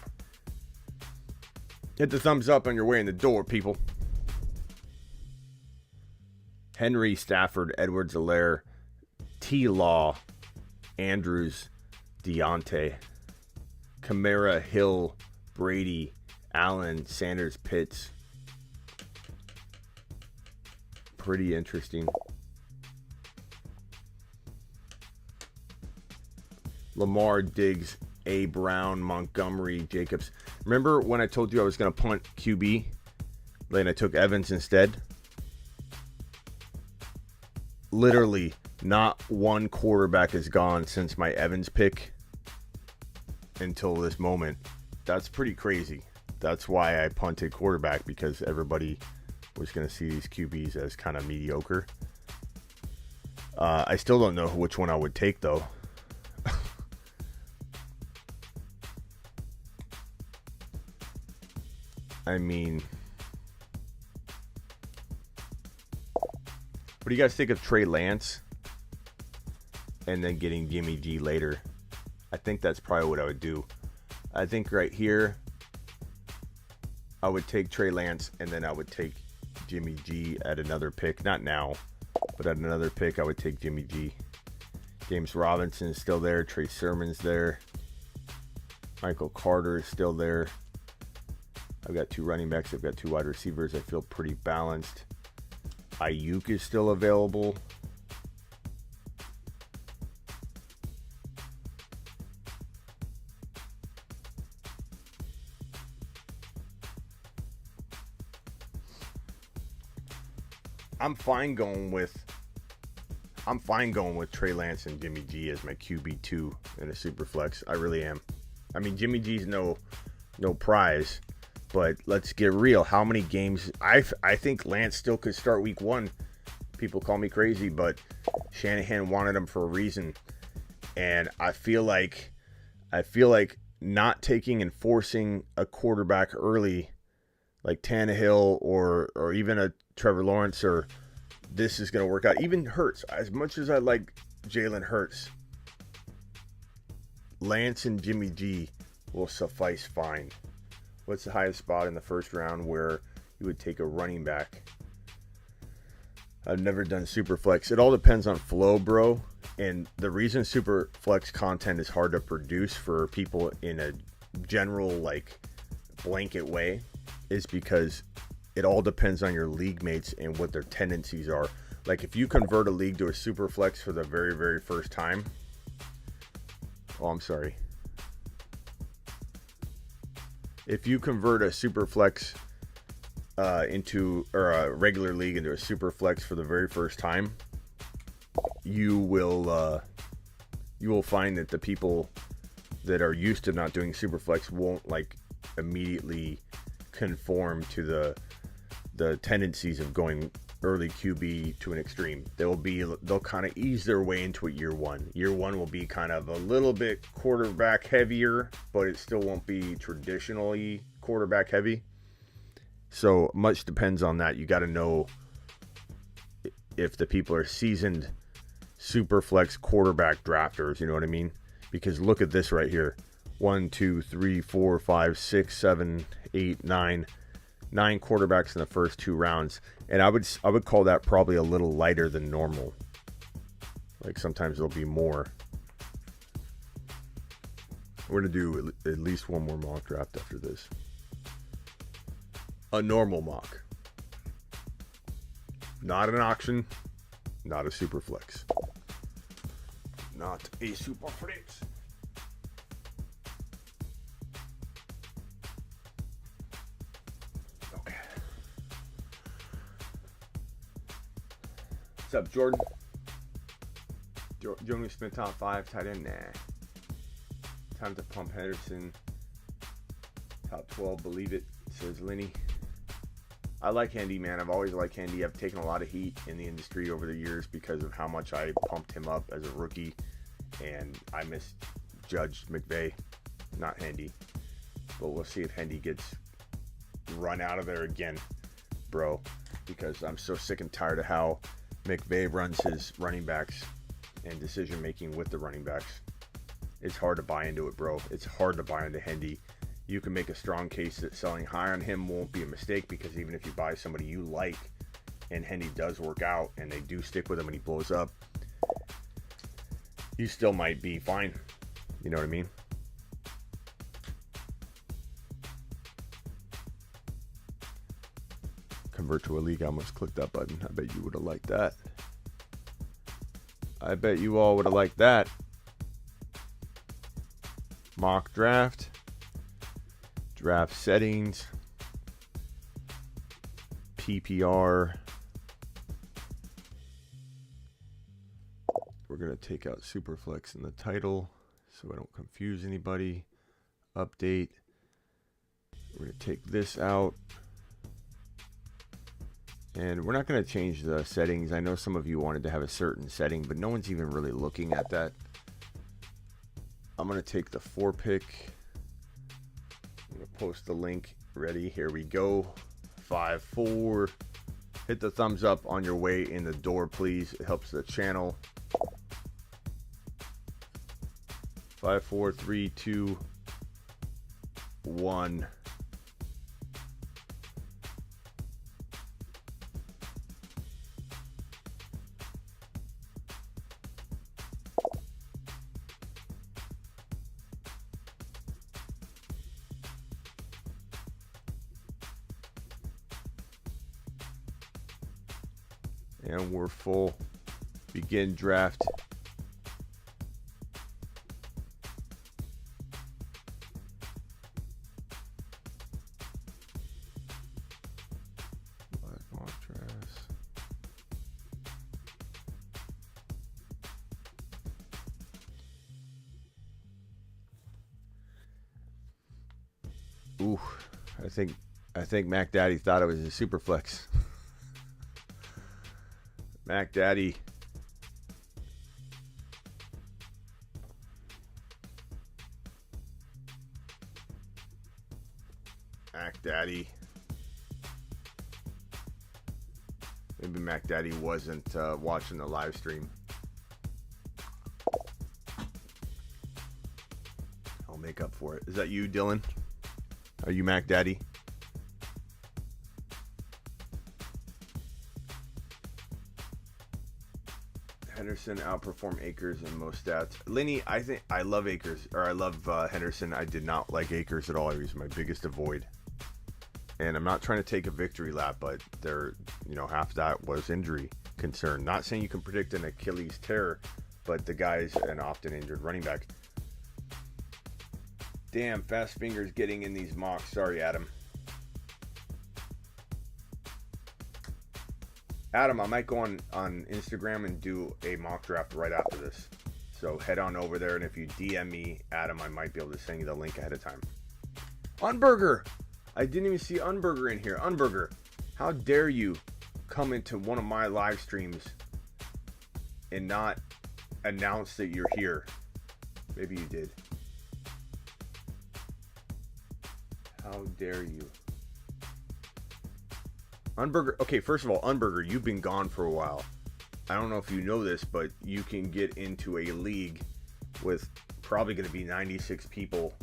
Hit the thumbs up on your way in the door, people. Henry, Stafford, Edwards-Helaire, T-Law, Andrews, Deontay, Kamara, Hill, Brady, Allen, Sanders, Pitts. Pretty interesting. Lamar, Diggs, A. Brown, Montgomery, Jacobs. Remember when I told you I was going to punt QB? Then I took Evans instead? Literally, not one quarterback has gone since my Evans pick until this moment. That's pretty crazy. That's why I punted quarterback, because everybody was going to see these QBs as kind of mediocre. I still don't know which one I would take, though. I mean, what do you guys think of Trey Lance and then getting Jimmy G later? I think that's probably what I would do. I think right here, I would take Trey Lance and then I would take Jimmy G at another pick. Not now, but at another pick, I would take Jimmy G. James Robinson is still there. Trey Sermon's there. Michael Carter is still there. I've got 2 running backs. I've got 2 wide receivers. I feel pretty balanced. Ayuk is still available. I'm fine going with Trey Lance and Jimmy G as my QB2 in a super flex. I really am. I mean, Jimmy G's no prize. But let's get real. How many games? I think Lance still could start week 1. People call me crazy, but Shanahan wanted him for a reason. And I feel like not taking and forcing a quarterback early, like Tannehill or even a Trevor Lawrence, or this is going to work out. Even Hurts, as much as I like Jalen Hurts, Lance and Jimmy G will suffice fine. What's the highest spot in the first round where you would take a running back? I've never done Superflex. It all depends on flow, bro. And the reason Superflex content is hard to produce for people in a general, like, blanket way is because it all depends on your league mates and what their tendencies are. Like, if you convert a league to a Superflex for the very, very first time. Oh, I'm sorry. If you convert a super flex into a regular league into a super flex for the very first time, you will find that the people that are used to not doing super flex won't like immediately conform to the tendencies of going early QB to an extreme. They'll kind of ease their way into it year 1. Year 1 will be kind of a little bit quarterback heavier, but it still won't be traditionally quarterback heavy. So much depends on that. You got to know if the people are seasoned super flex quarterback drafters, you know what I mean? Because look at this right here. 1, 2, 3, 4, 5, 6, 7, 8, 9. 9 quarterbacks in the first 2 rounds. And I would call that probably a little lighter than normal. Like sometimes there'll be more. We're going to do at least one more mock draft after this. A normal mock. Not an auction. Not a super flex. Not a super flex. Okay. What's up, Jordan? Jordan Smith top 5 tight end? Nah. Time to pump Henderson. Top 12, believe it, says Lenny. I like Hendy, man. I've always liked Hendy. I've taken a lot of heat in the industry over the years because of how much I pumped him up as a rookie. And I misjudged McVay, not Hendy. But we'll see if Hendy gets run out of there again, bro. Because I'm so sick and tired of how McVay runs his running backs and decision making with the running backs. It's hard to buy into it, bro. It's hard to buy into Hendy. You can make a strong case that selling high on him won't be a mistake, because even if you buy somebody you like and Hendy does work out and they do stick with him and he blows up, you still might be fine. You know what I mean? Convert to a league. I almost clicked that button. I bet you would have liked that. I bet you all would have liked that. Mock draft. Draft settings. PPR. We're going to take out Superflex in the title so I don't confuse anybody. Update. We're going to take this out. And we're not going to change the settings. I know some of you wanted to have a certain setting, but no one's even really looking at that. I'm going to take the 4 pick. I'm going to post the link. Ready? Here we go. 5-4. Hit the thumbs up on your way in the door, please. It helps the channel. 5, 4, 3, 2, 1. And we're full. Begin draft. Live mock drafts. Ooh, I think Mac Daddy thought it was a super flex. Mac Daddy. Mac Daddy. Maybe Mac Daddy wasn't watching the live stream. I'll make up for it. Is that you, Dylan? Are you Mac Daddy? Henderson outperformed Akers in most stats. Lenny, I love Akers, or I love Henderson. I did not like Akers at all. He was my biggest avoid. And I'm not trying to take a victory lap, but half that was injury concern. Not saying you can predict an Achilles tear, but the guy's an often injured running back. Damn, fast fingers getting in these mocks. Sorry, Adam. Adam, I might go on Instagram and do a mock draft right after this. So head on over there, and if you DM me, Adam, I might be able to send you the link ahead of time. Unburger! I didn't even see Unburger in here. Unburger, how dare you come into one of my live streams and not announce that you're here? Maybe you did. How dare you? Unburger, okay, first of all, Unburger, you've been gone for a while. I don't know if you know this, but you can get into a league with probably going to be 96 people,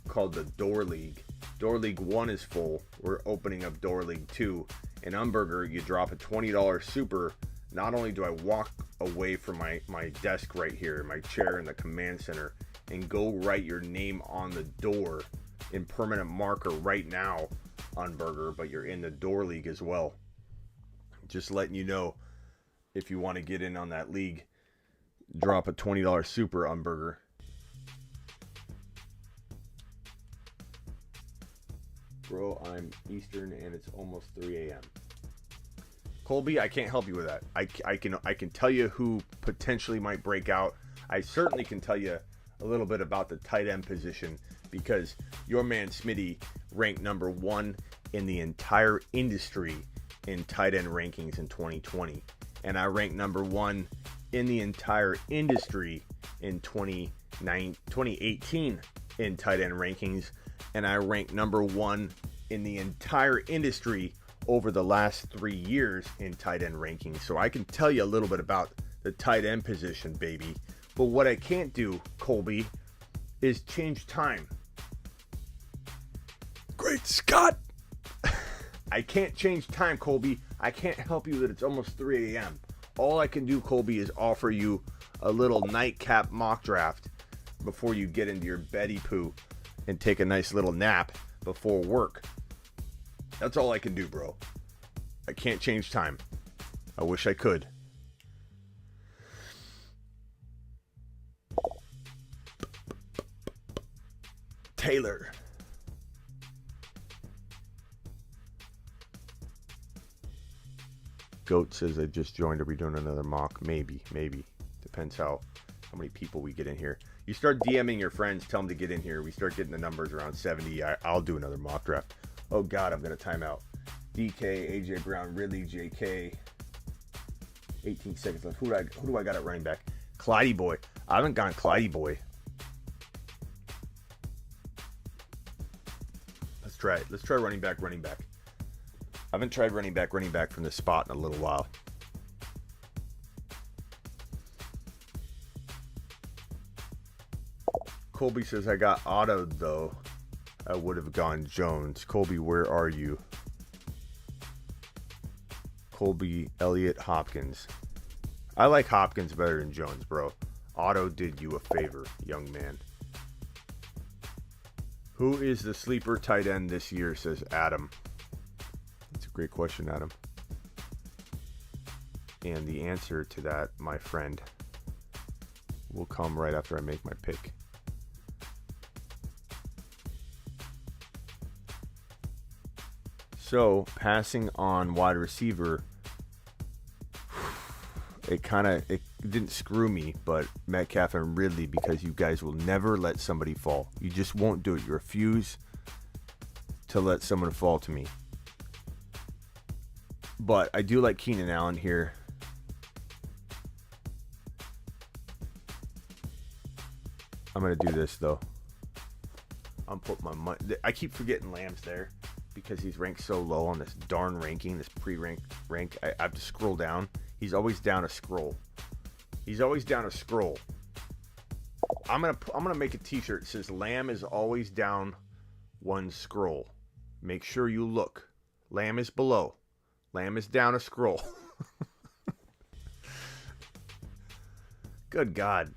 called the Door League. Door League 1 is full. We're opening up Door League 2. In Umburger, you drop a $20 super. Not only do I walk away from my desk right here, my chair in the command center, and go write your name on the door in permanent marker right now on Burger, but you're in the Door League as well. Just letting you know, if you want to get in on that league, drop a $20 super on Burger. Bro, I'm Eastern and it's almost 3 a.m. Colby, I can't help you with that. I can tell you who potentially might break out. I certainly can tell you a little bit about the tight end position, because your man Smitty ranked number 1 in the entire industry in tight end rankings in 2020. And I ranked number 1 in the entire industry in 2018 in tight end rankings. And I ranked number 1 in the entire industry over the last 3 years in tight end rankings. So I can tell you a little bit about the tight end position, baby. But what I can't do, Colby, is change time. Great Scott! I can't change time, Colby. I can't help you that it's almost 3 a.m. All I can do, Colby, is offer you a little nightcap mock draft before you get into your beddy poo and take a nice little nap before work. That's all I can do, bro. I can't change time. I wish I could. Taylor. Goat says I just joined. Are we doing another mock? Maybe. Depends how many people we get in here. You start DMing your friends, tell them to get in here. We start getting the numbers around 70. I'll do another mock draft. Oh God, I'm gonna time out. DK, AJ Brown, Ridley, JK. 18 seconds left. Who do I got at running back? Clyde Boy. I haven't gone Clyde Boy. Let's try it. Let's try running back. I haven't tried running back from this spot in a little while. Colby says I got autoed though. I would have gone Jones. Colby, where are you? Colby, Elliott, Hopkins. I like Hopkins better than Jones, bro. Otto did you a favor, young man. Who is the sleeper tight end this year, says Adam. That's a great question, Adam. And the answer to that, my friend, will come right after I make my pick. So, passing on wide receiver, it didn't screw me, but Metcalf and Ridley, because you guys will never let somebody fall. You just won't do it. You refuse to let someone fall to me. But I do like Keenan Allen here. I'm going to do this, though. I'm putting my money. I keep forgetting Lamb's there because he's ranked so low on this darn ranking, this pre-rank rank. I have to scroll down. He's always down a scroll. I'm gonna make a t-shirt that says Lamb is always down one scroll. Make sure you look. Lamb is below. Lamb is down a scroll. Good God.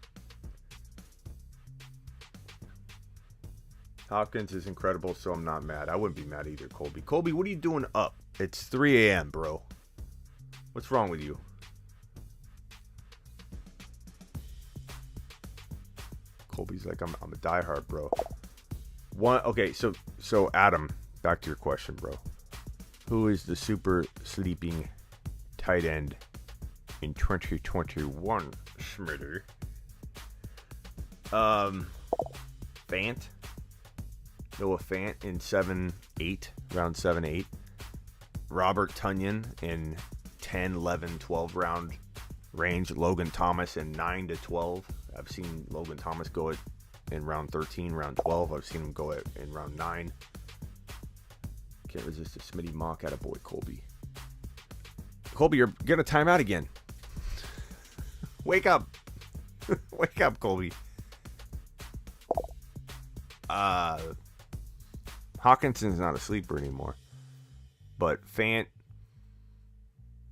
Hopkins is incredible, so I'm not mad. I wouldn't be mad either, Colby. Colby, what are you doing up? It's 3 a.m., bro. What's wrong with you? Colby's like, I'm a diehard, bro. Okay, so Adam, back to your question, bro. Who is the super sleeping tight end in 2021, Schmitter? Fant. Noah Fant in 7-8, round 7-8. Robert Tonyan in 10, 11, 12 round range. Logan Thomas in 9 to 12. I've seen Logan Thomas go in round 13, round 12. I've seen him go in round 9. Can't resist a Smitty mock. Attaboy, Colby. Colby, you're getting a timeout again. Wake up. Wake up, Colby. Hawkinson's not a sleeper anymore. But Fant,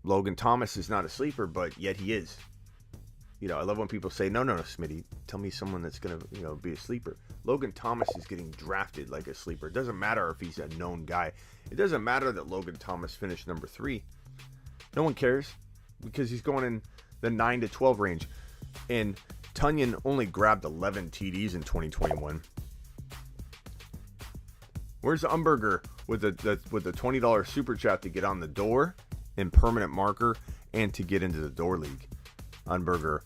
Logan Thomas is not a sleeper, but yet he is. You know, I love when people say, no, Smitty, tell me someone that's going to, be a sleeper. Logan Thomas is getting drafted like a sleeper. It doesn't matter if he's a known guy. It doesn't matter that Logan Thomas finished number 3. No one cares because he's going in the 9 to 12 range. And Tunyon only grabbed 11 TDs in 2021. Where's Umberger with the $20 super chat to get on the door and permanent marker and to get into the door league? Umberger,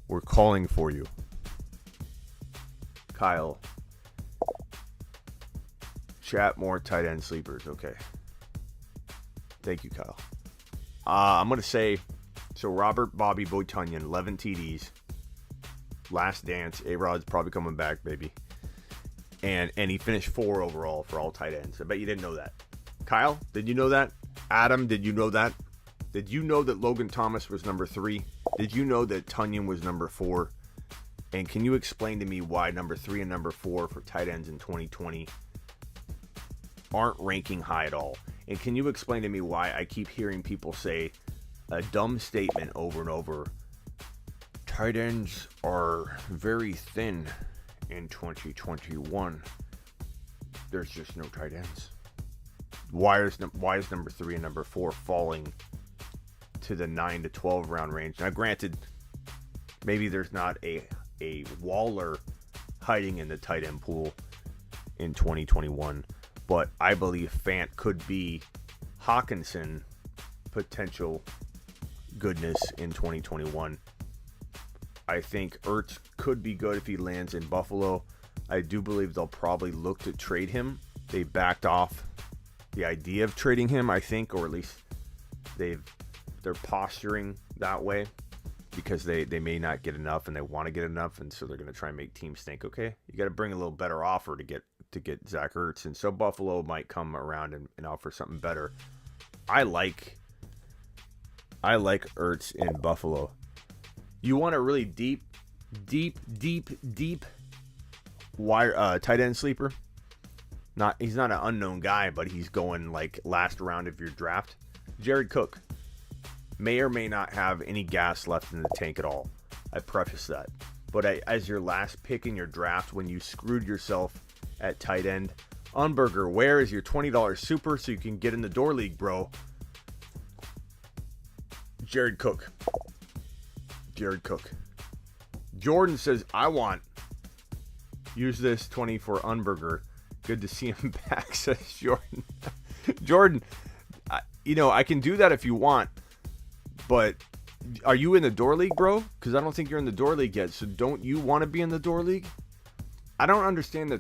we're calling for you. Kyle, chat more tight end sleepers. Okay. Thank you, Kyle. I'm going to say, so Robert Bobby Boy Tunyon, 11 TDs. Last dance. A-Rod's probably coming back, baby. And he finished 4 overall for all tight ends. I bet you didn't know that. Kyle, did you know that? Adam, did you know that? Did you know that Logan Thomas was number 3? Did you know that Tunyon was number 4? And can you explain to me why number 3 and number 4 for tight ends in 2020 aren't ranking high at all? And can you explain to me why I keep hearing people say a dumb statement over and over? Tight ends are very thin in 2021. There's just no tight ends. Why is number 3 and number 4 falling to the 9 to 12 round range? Now, granted, maybe there's not a Waller hiding in the tight end pool in 2021, but I believe Fant could be Hawkinson potential goodness in 2021. I think Ertz could be good if he lands in Buffalo. I do believe they'll probably look to trade him. They backed off the idea of trading him, I think, or at least they're posturing that way because they may not get enough and they want to get enough, and so they're going to try and make teams think, okay, you got to bring a little better offer to get Zach Ertz, and so Buffalo might come around and offer something better. I like Ertz in Buffalo. You want a really deep wire tight end sleeper? He's not an unknown guy, but he's going like last round of your draft. Jared Cook may or may not have any gas left in the tank at all. I preface that. But as your last pick in your draft, when you screwed yourself at tight end, Unberger, where is your $20 super so you can get in the door league, bro? Jared Cook. Jordan says, I want. Use this 20 for Unberger. Good to see him back, says Jordan. Jordan, I can do that if you want, but are you in the door league, bro? Because I don't think you're in the door league yet, so don't you want to be in the door league? I don't understand the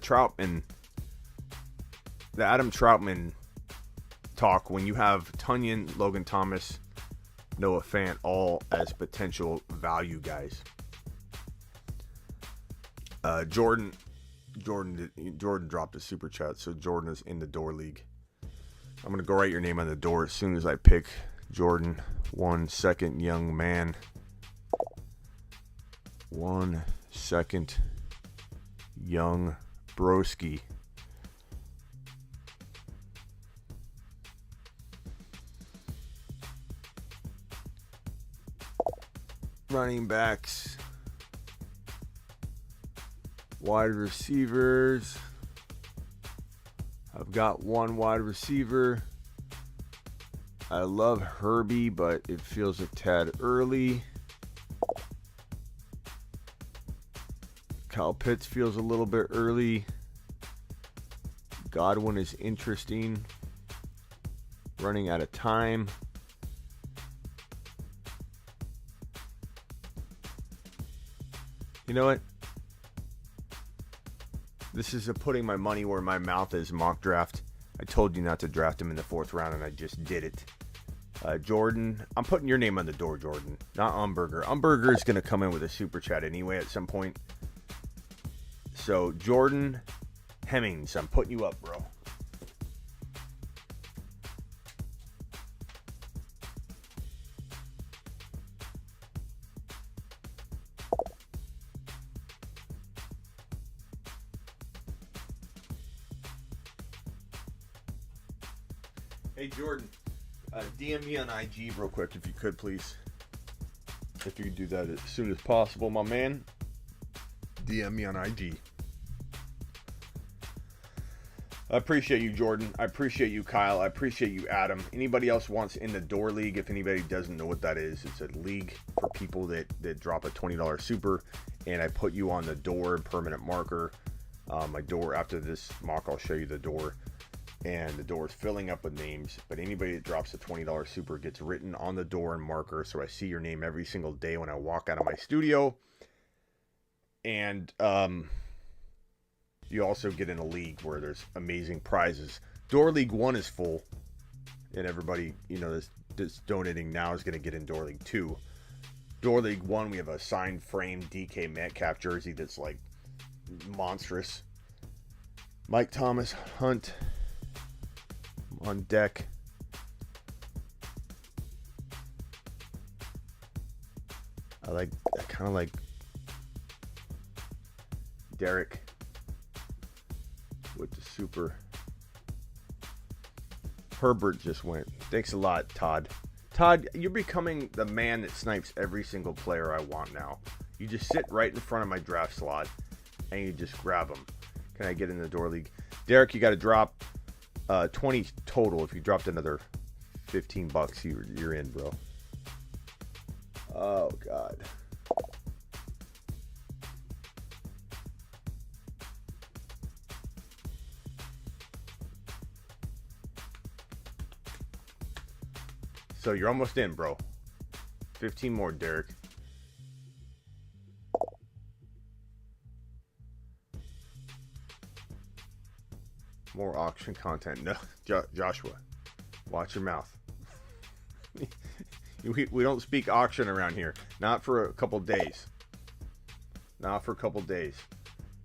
Adam Troutman talk when you have Tunyon, Logan Thomas, Noah Fant all as potential value guys. Jordan dropped a super chat, so Jordan is in the door league. I'm going to go write your name on the door as soon as I pick Jordan. 1 second, young man. 1 second, young broski. Running backs. Wide receivers. I've got one wide receiver. I love Herbie, but it feels a tad early. Kyle Pitts feels a little bit early. Godwin is interesting. Running out of time. You know what? This is a putting my money where my mouth is mock draft. I told you not to draft him in the 4th round, and I just did it. Jordan, I'm putting your name on the door, Jordan, not Umberger. Umberger is going to come in with a super chat anyway at some point. So, Jordan Hemmings, I'm putting you up, bro. Hey, Jordan, DM me on IG real quick if you could, please. If you could do that as soon as possible, my man. DM me on IG. I appreciate you, Jordan. I appreciate you, Kyle. I appreciate you, Adam. Anybody else wants in the door league, if anybody doesn't know what that is, it's a league for people that drop a $20 super, and I put you on the door permanent marker. My door, after this mock, I'll show you the door, and the door is filling up with names, but anybody that drops a $20 super gets written on the door and marker, so I see your name every single day when I walk out of my studio. And you also get in a league where there's amazing prizes. Door League 1 is full, and everybody, that's donating now is going to get in Door League 2. Door League 1, we have a signed frame DK Metcalf jersey that's like monstrous. Mike Thomas, Hunt on deck. I kind of like Derek with the super. Herbert just went. Thanks a lot, Todd. Todd, you're becoming the man that snipes every single player I want now. You just sit right in front of my draft slot and you just grab them. Can I get in the door league? Derek, you got to drop 20 total. If you dropped another $15, you're in, bro. Oh, God. So you're almost in, bro. 15 more, Derek. More auction content. No, Joshua, watch your mouth. we don't speak auction around here. Not for a couple days. Not for a couple days.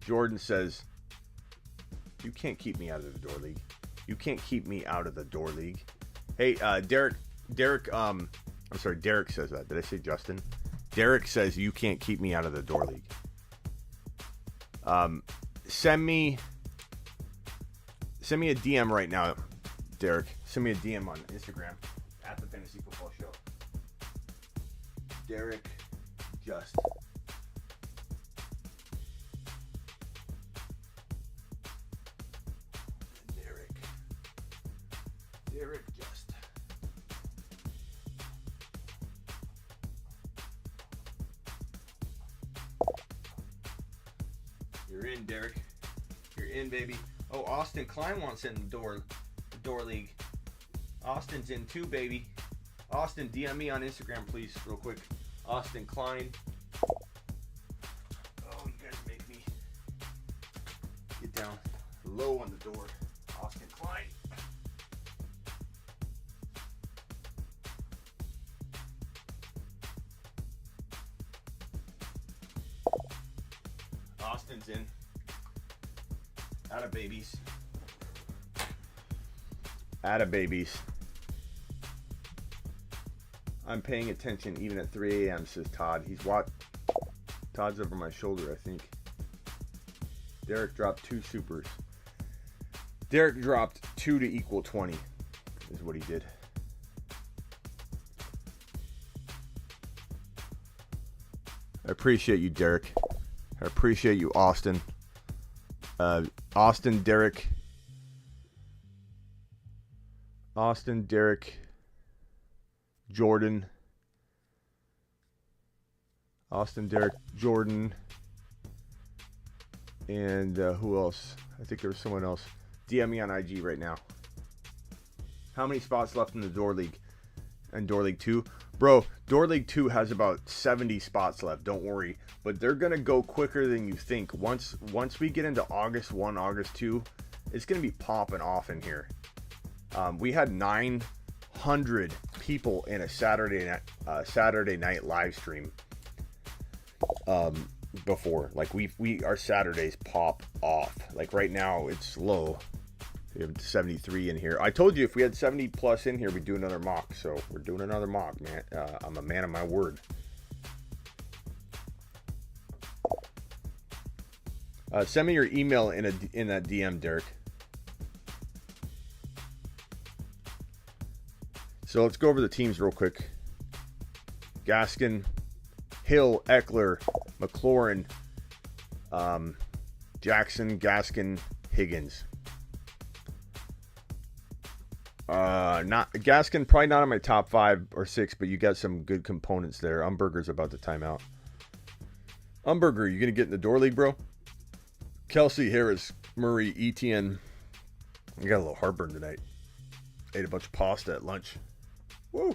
Jordan says, you can't keep me out of the door league. You can't keep me out of the door league. Hey, Derek, I'm sorry, Derek says that. Did I say Justin? Derek says you can't keep me out of the door league. Send me a DM right now, Derek. Send me a DM on Instagram at the Fantasy Football Show. Derek, just. Derek, just. You're in, Derek. You're in, baby. Oh, Austin Klein wants in the door league. Austin's in too, baby. Austin, DM me on Instagram, please, real quick. Austin Klein. Oh, you guys make me get down low on the door. Austin Klein. Austin's in. Atta babies. Atta babies. I'm paying attention even at 3 a.m., says Todd. Todd's over my shoulder, I think. Derek dropped 2 supers. Derek dropped 2 to equal 20, is what he did. I appreciate you, Derek. I appreciate you, Austin. Austin, Derek, Jordan. Austin, Derek, Jordan. And who else? I think there was someone else. DM me on IG right now. How many spots left in the Door League? And Door League 2? Bro, Door League 2 has about 70 spots left. Don't worry. But they're going to go quicker than you think. Once we get into August 1, August 2, it's going to be popping off in here. We had 900 people in a Saturday night live stream before. Like our Saturdays pop off. Like right now it's low. We have 73 in here. I told you if we had 70 plus in here, we'd do another mock. So we're doing another mock, man. I'm a man of my word. Send me your email in that DM, Derek. So let's go over the teams real quick. Gaskin, Hill, Eckler, McLaurin, Jackson, Gaskin, Higgins. Not Gaskin, probably not in my top 5 or 6, but you got some good components there. Umberger's about to time out. Umberger, you gonna get in the door league, bro? Kelsey, Harris, Murray, Etienne. I got a little heartburn tonight. Ate a bunch of pasta at lunch. Woo!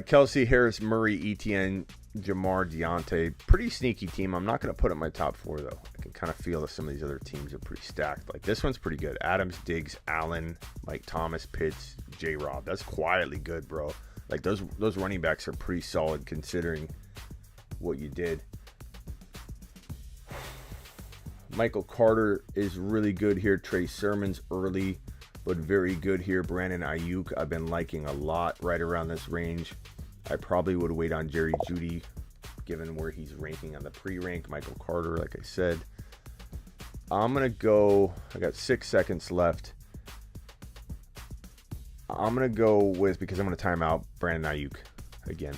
Kelsey, Harris, Murray, Etienne, Jamar, Deontay. Pretty sneaky team. I'm not going to put it in my top 4, though. I can kind of feel that some of these other teams are pretty stacked. Like, this one's pretty good. Adams, Diggs, Allen, Mike Thomas, Pitts, J-Rob. That's quietly good, bro. Like, those running backs are pretty solid considering what you did. Michael Carter is really good here. Trey Sermon's early, but very good here. Brandon Ayuk, I've been liking a lot right around this range. I probably would wait on Jerry Jeudy, given where he's ranking on the pre-rank. Michael Carter, like I said. I'm going to go, I got 6 seconds left. I'm going to go with, because I'm going to time out, Brandon Ayuk again.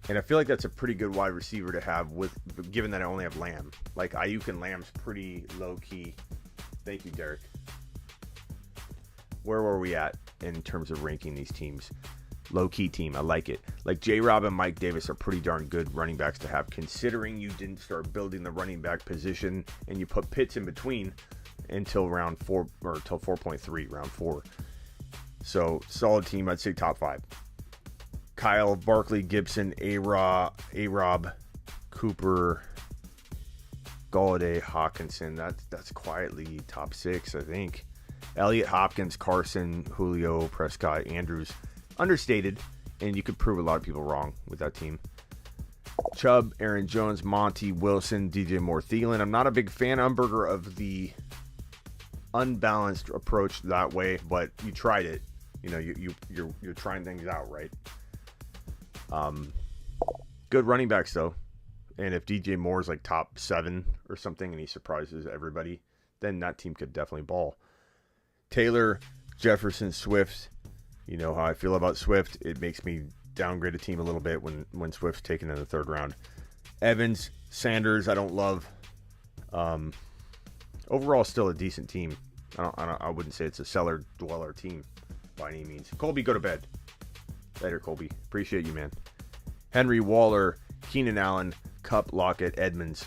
And I feel like that's a pretty good wide receiver to have, with given that I only have Lamb. Like, Ayuk and Lamb's pretty low-key. Thank you, Derek. Where were we at in terms of ranking these teams? Low-key team. I like it. Like, J-Rob and Mike Davis are pretty darn good running backs to have, considering you didn't start building the running back position and you put Pitts in between until round 4, or until 4.3, round 4. So, solid team. I'd say top 5. Kyle, Barkley, Gibson, A-Rob, Cooper, Galladay, Hawkinson. That's quietly top 6, I think. Elliott, Hopkins, Carson, Julio, Prescott, Andrews. Understated, and you could prove a lot of people wrong with that team. Chubb, Aaron Jones, Monty, Wilson, DJ Moore, Thielen. I'm not a big fan, Umberger, of the unbalanced approach that way, but you tried it. You know, you're trying things out, right? Good running backs, though. And if DJ Moore's like top 7 or something and he surprises everybody, then that team could definitely ball. Taylor, Jefferson, Swift. You know how I feel about Swift. It makes me downgrade a team a little bit when Swift's taken in the 3rd round. Evans, Sanders, I don't love. Overall, still a decent team. I wouldn't say it's a cellar dweller team by any means. Colby, go to bed. Later, Colby. Appreciate you, man. Henry, Waller, Keenan Allen, Kupp, Lockett, Edmonds.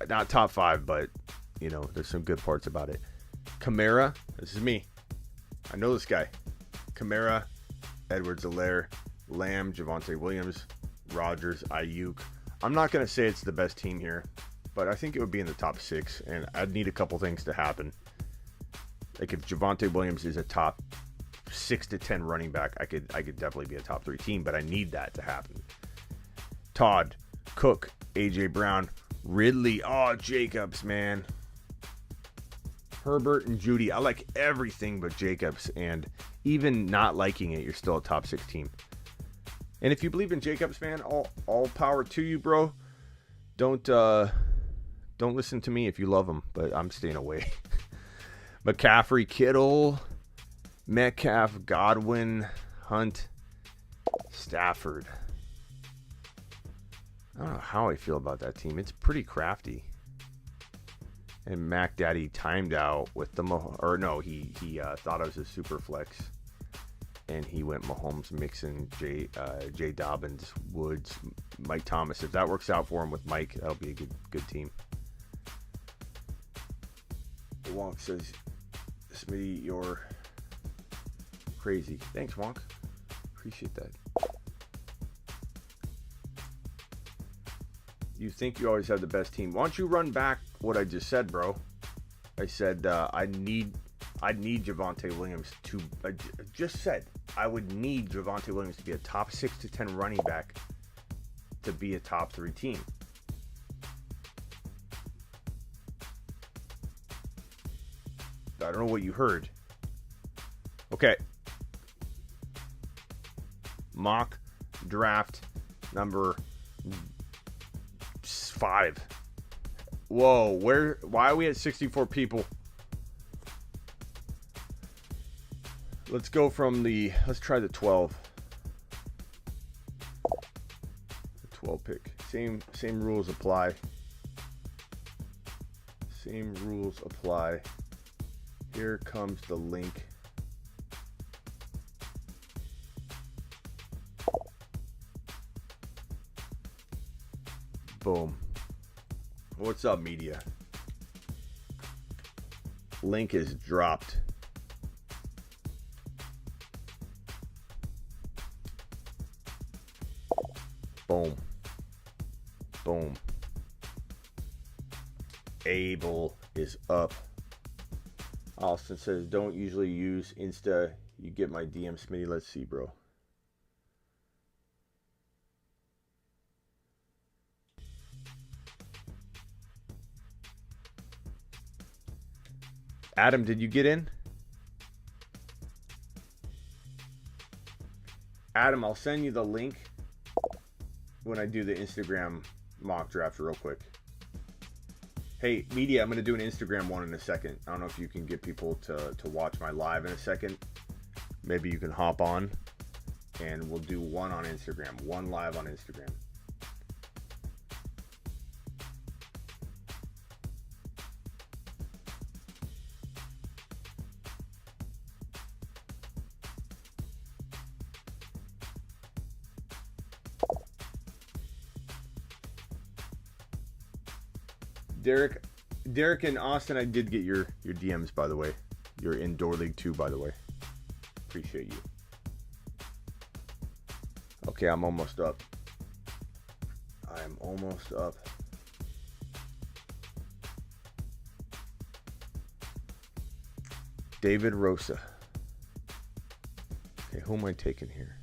Not top 5, but, you know, there's some good parts about it. Kamara, this is me. I know this guy. Kamara, Edwards-Helaire, Lamb, Javonte Williams, Rodgers, Ayuk. I'm not going to say it's the best team here, but I think it would be in the top 6, and I'd need a couple things to happen. Like, if Javonte Williams is a top 6 to 10 running back, I could definitely be a top 3 team, but I need that to happen. Todd, Cook, AJ Brown, Ridley, Jacobs, man. Herbert and Judy. I like everything but Jacobs, and even not liking it, you're still a top 6 team. And if you believe in Jacobs, man, all power to you, bro. Don't listen to me if you love him, but I'm staying away. McCaffrey, Kittle, Metcalf, Godwin, Hunt, Stafford. I don't know how I feel about that team. It's pretty crafty. And Mac Daddy timed out with the he thought I was a super flex, and he went Mahomes, Mixon, Jay Dobbins, Woods, Mike Thomas. If that works out for him with Mike, that'll be a good team. Wonk says, Smitty, you're crazy. Thanks, Wonk. Appreciate that. You think you always have the best team. Why don't you run back what I just said, bro? I said I need Javonte Williams to. I just said I would need Javonte Williams to be a top 6 to 10 running back to be a top 3 team. I don't know what you heard. Okay. Mock draft number 5. Whoa, why are we at 64 people? Let's go from let's try the 12. The 12 pick. Same rules apply. Same rules apply. Here comes the link. Boom. What's up, media? Link is dropped. Boom. Boom. Abel is up. Austin says, don't usually use Insta. You get my DM, Smitty. Let's see, bro. Adam, did you get in? Adam, I'll send you the link when I do the Instagram mock draft real quick. Hey, media, I'm going to do an Instagram one in a second. I don't know if you can get people to watch my live in a second. Maybe you can hop on and we'll do one on Instagram. One live on Instagram. Derek and Austin, I did get your DMs, by the way. You're in Door League 2, by the way. Appreciate you. Okay, I'm almost up. I'm almost up. David Rosa. Okay, who am I taking here?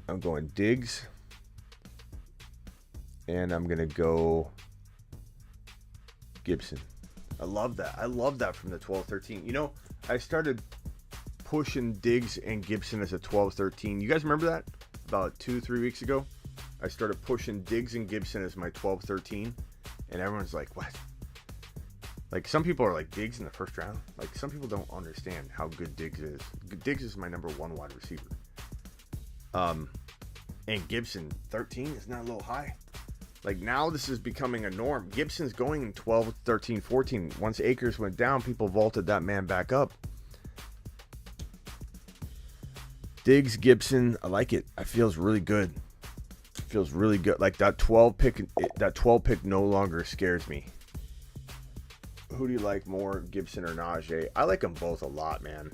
I'm going Diggs, and I'm gonna go Gibson. I love that. I love that from the 12-13. You know, I started pushing Diggs and Gibson as a 12-13. You guys remember that? About 2-3 weeks ago, I started pushing Diggs and Gibson as my 12-13, and everyone's like, "What?" Like, some people are like, Diggs in the first round. Like, some people don't understand how good Diggs is. Diggs is my number 1 wide receiver. And Gibson 13 is not a little high. Like, now this is becoming a norm. Gibson's going in 12, 13, 14. Once Akers went down, people vaulted that man back up. Diggs, Gibson, I like it. It feels really good. It feels really good. Like, that 12 pick no longer scares me. Who do you like more, Gibson or Najee? I like them both a lot, man.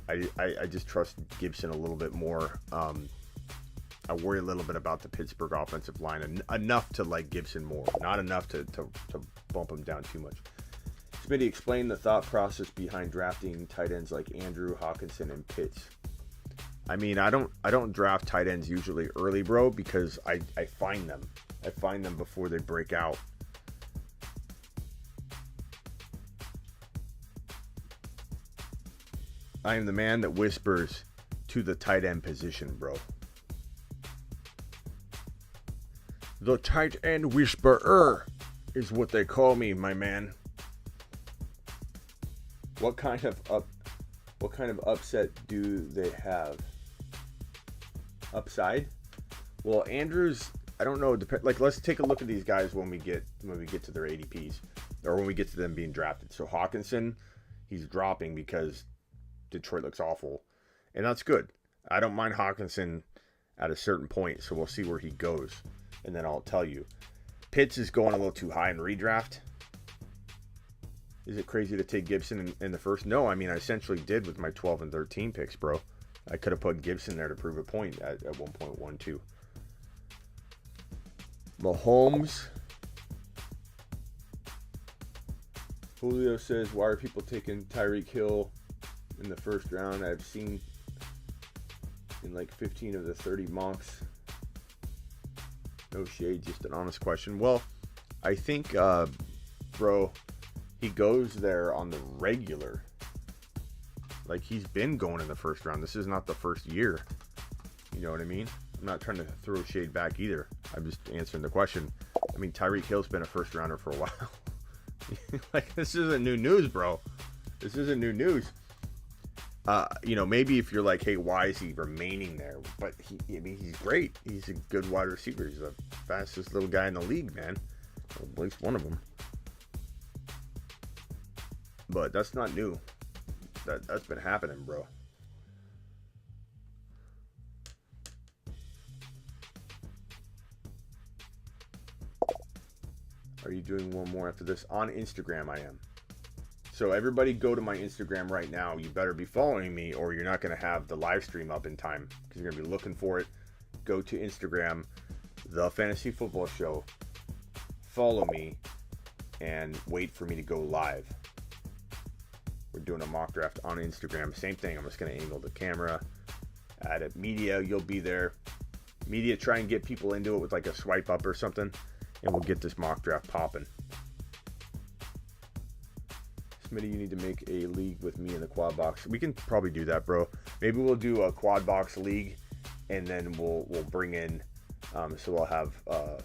I just trust Gibson a little bit more. I worry a little bit about the Pittsburgh offensive line, enough to like Gibson more, not enough to bump him down too much. Smitty, explain the thought process behind drafting tight ends like Andrew, Hawkinson, and Pitts. I mean, I don't draft tight ends usually early, bro, because I find them. I find them before they break out. I am the man that whispers to the tight end position, bro. The tight end whisperer is what they call me, my man. What kind of upset do they have? Upside? Well, Andrews, I don't know. Like, let's take a look at these guys when we get to their ADPs, or when we get to them being drafted. So Hawkinson, he's dropping because Detroit looks awful, and that's good. I don't mind Hawkinson at a certain point, so we'll see where he goes, and then I'll tell you. Pitts is going a little too high in redraft. Is it crazy to take Gibson in the first? No, I mean, I essentially did with my 12 and 13 picks, bro. I could have put Gibson there to prove a point at 1.12. Mahomes. Julio says, why are people taking Tyreek Hill in the first round? I've seen in like 15 of the 30 mocks. No shade, just an honest question. Well, I think, bro, he goes there on the regular. Like, he's been going in the first round. This is not the first year. You know what I mean? I'm not trying to throw shade back either. I'm just answering the question. I mean, Tyreek Hill's been a first rounder for a while. Like, this isn't new news, bro. This isn't new news. You know, maybe if you're like, hey, why is he remaining there? But I mean, he's great. He's a good wide receiver. He's the fastest little guy in the league, man. At least one of them. But that's not new. That's been happening, bro. Are you doing one more after this? On Instagram, I am. So everybody go to my Instagram right now. You better be following me or you're not going to have the live stream up in time because you're going to be looking for it. Go to Instagram, The Fantasy Football Show. Follow me and wait for me to go live. We're doing a mock draft on Instagram. Same thing. I'm just going to angle the camera. Add it. Media, you'll be there. Media, try and get people into it with like a swipe up or something. And we'll get this mock draft popping. Smitty, you need to make a league with me in the quad box. We can probably do that, bro. Maybe we'll do a quad box league, and then we'll bring in. So we'll have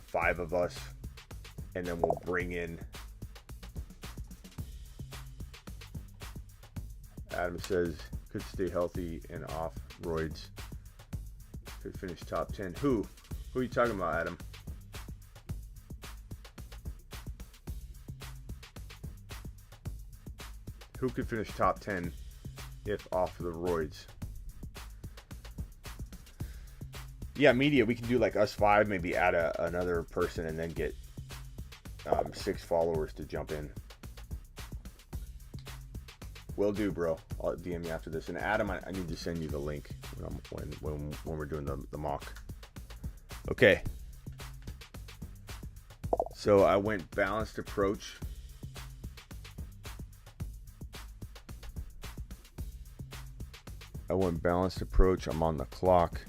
5 of us, and then we'll bring in. Adam says could stay healthy and off roids. Could finish top 10. Who are you talking about, Adam? Who could finish top 10 if off the roids? Yeah, media, we can do like us 5, maybe add another person and then get 6 followers to jump in. Will do, bro. I'll DM you after this. And Adam, I need to send you the link when we're doing the mock. Okay. So I went balanced approach. I'm on the clock.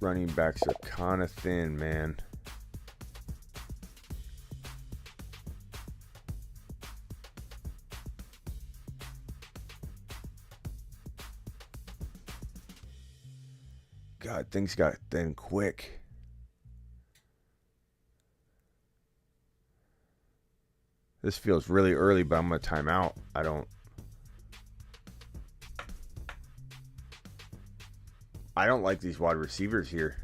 Running backs are kind of thin, man. God, things got thin quick. This feels really early, but I'm going to time out. I don't like these wide receivers here.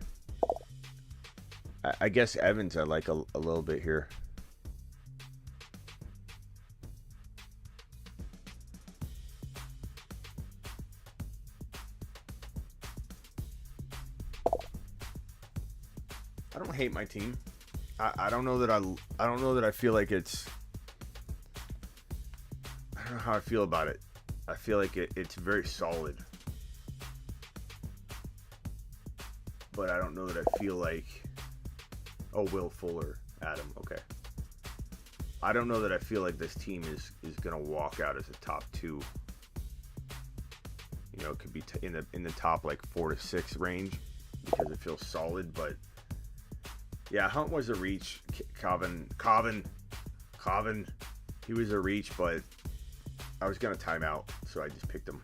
I guess Evans I like a little bit here. I don't hate my team. I don't know that I feel like it's. I don't know how I feel about it. I feel like it's very solid. But I don't know that I feel like... Oh, Will Fuller, Adam, okay. I don't know that I feel like this team is going to walk out as a top 2. You know, it could be in the top like 4 to 6 range because it feels solid, but... Yeah, Hunt was a reach. Cobbin, he was a reach, but I was going to time out, so I just picked him.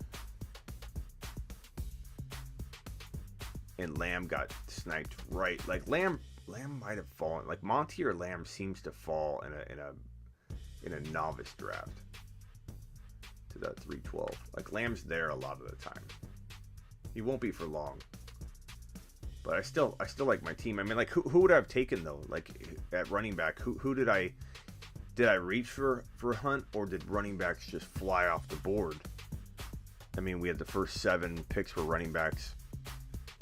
And Lamb got sniped right. Like Lamb might have fallen. Like Monty or Lamb seems to fall in a novice draft to that 312. Like Lamb's there a lot of the time. He won't be for long. But I still like my team. I mean, like who would I have taken though? Like at running back, who did I reach for Hunt, or did running backs just fly off the board? I mean, we had the first 7 picks for running backs.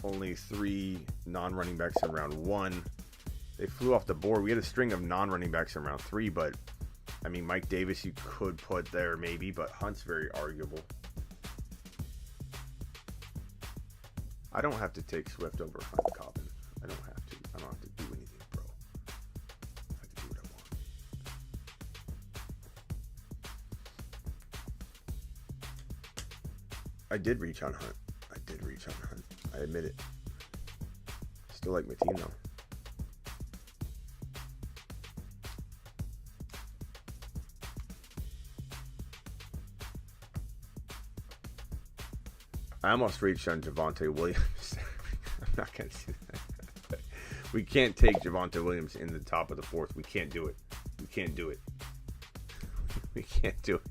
Only 3 non-running backs in round 1. They flew off the board. We had a string of non-running backs in round 3, but I mean, Mike Davis you could put there maybe, but Hunt's very arguable. I don't have to take Swift over Hunt Cobbin. I don't have to. I don't have to do anything, bro. I have to do what I want. I did reach on Hunt. I admit it. Still like my team though. I almost reached on Javonte Williams. I'm not going to do that. We can't take Javonte Williams in the top of the fourth. We can't do it. We can't do it. We can't do it.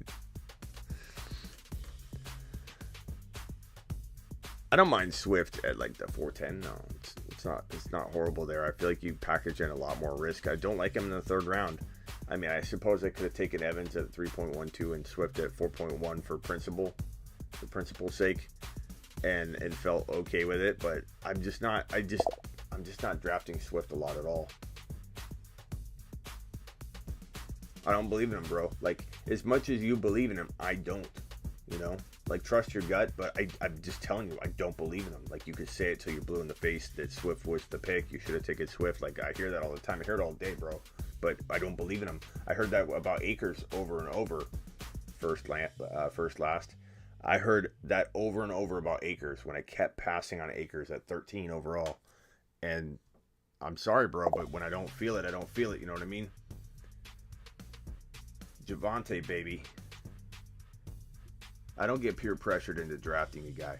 I don't mind Swift at like the 410. No, it's not horrible there. I feel like you package in a lot more risk. I don't like him in the third round. I mean, I suppose I could have taken Evans at 3.12 and Swift at 4.1 for principle's sake, and felt okay with it. But I'm just not drafting Swift a lot at all. I don't believe in him, bro. Like, as much as you believe in him, I don't. You know, like, trust your gut, but I'm just telling you, I don't believe in him. Like, you could say it till you're blue in the face that Swift was the pick. You should have taken Swift. Like, I hear that all the time. I hear it all day, bro. But I don't believe in him. I heard that about Akers over and over. First last. I heard that over and over about Akers when I kept passing on Akers at 13 overall. And I'm sorry, bro, but when I don't feel it, I don't feel it. You know what I mean? Javonte, baby. I don't get peer pressured into drafting a guy.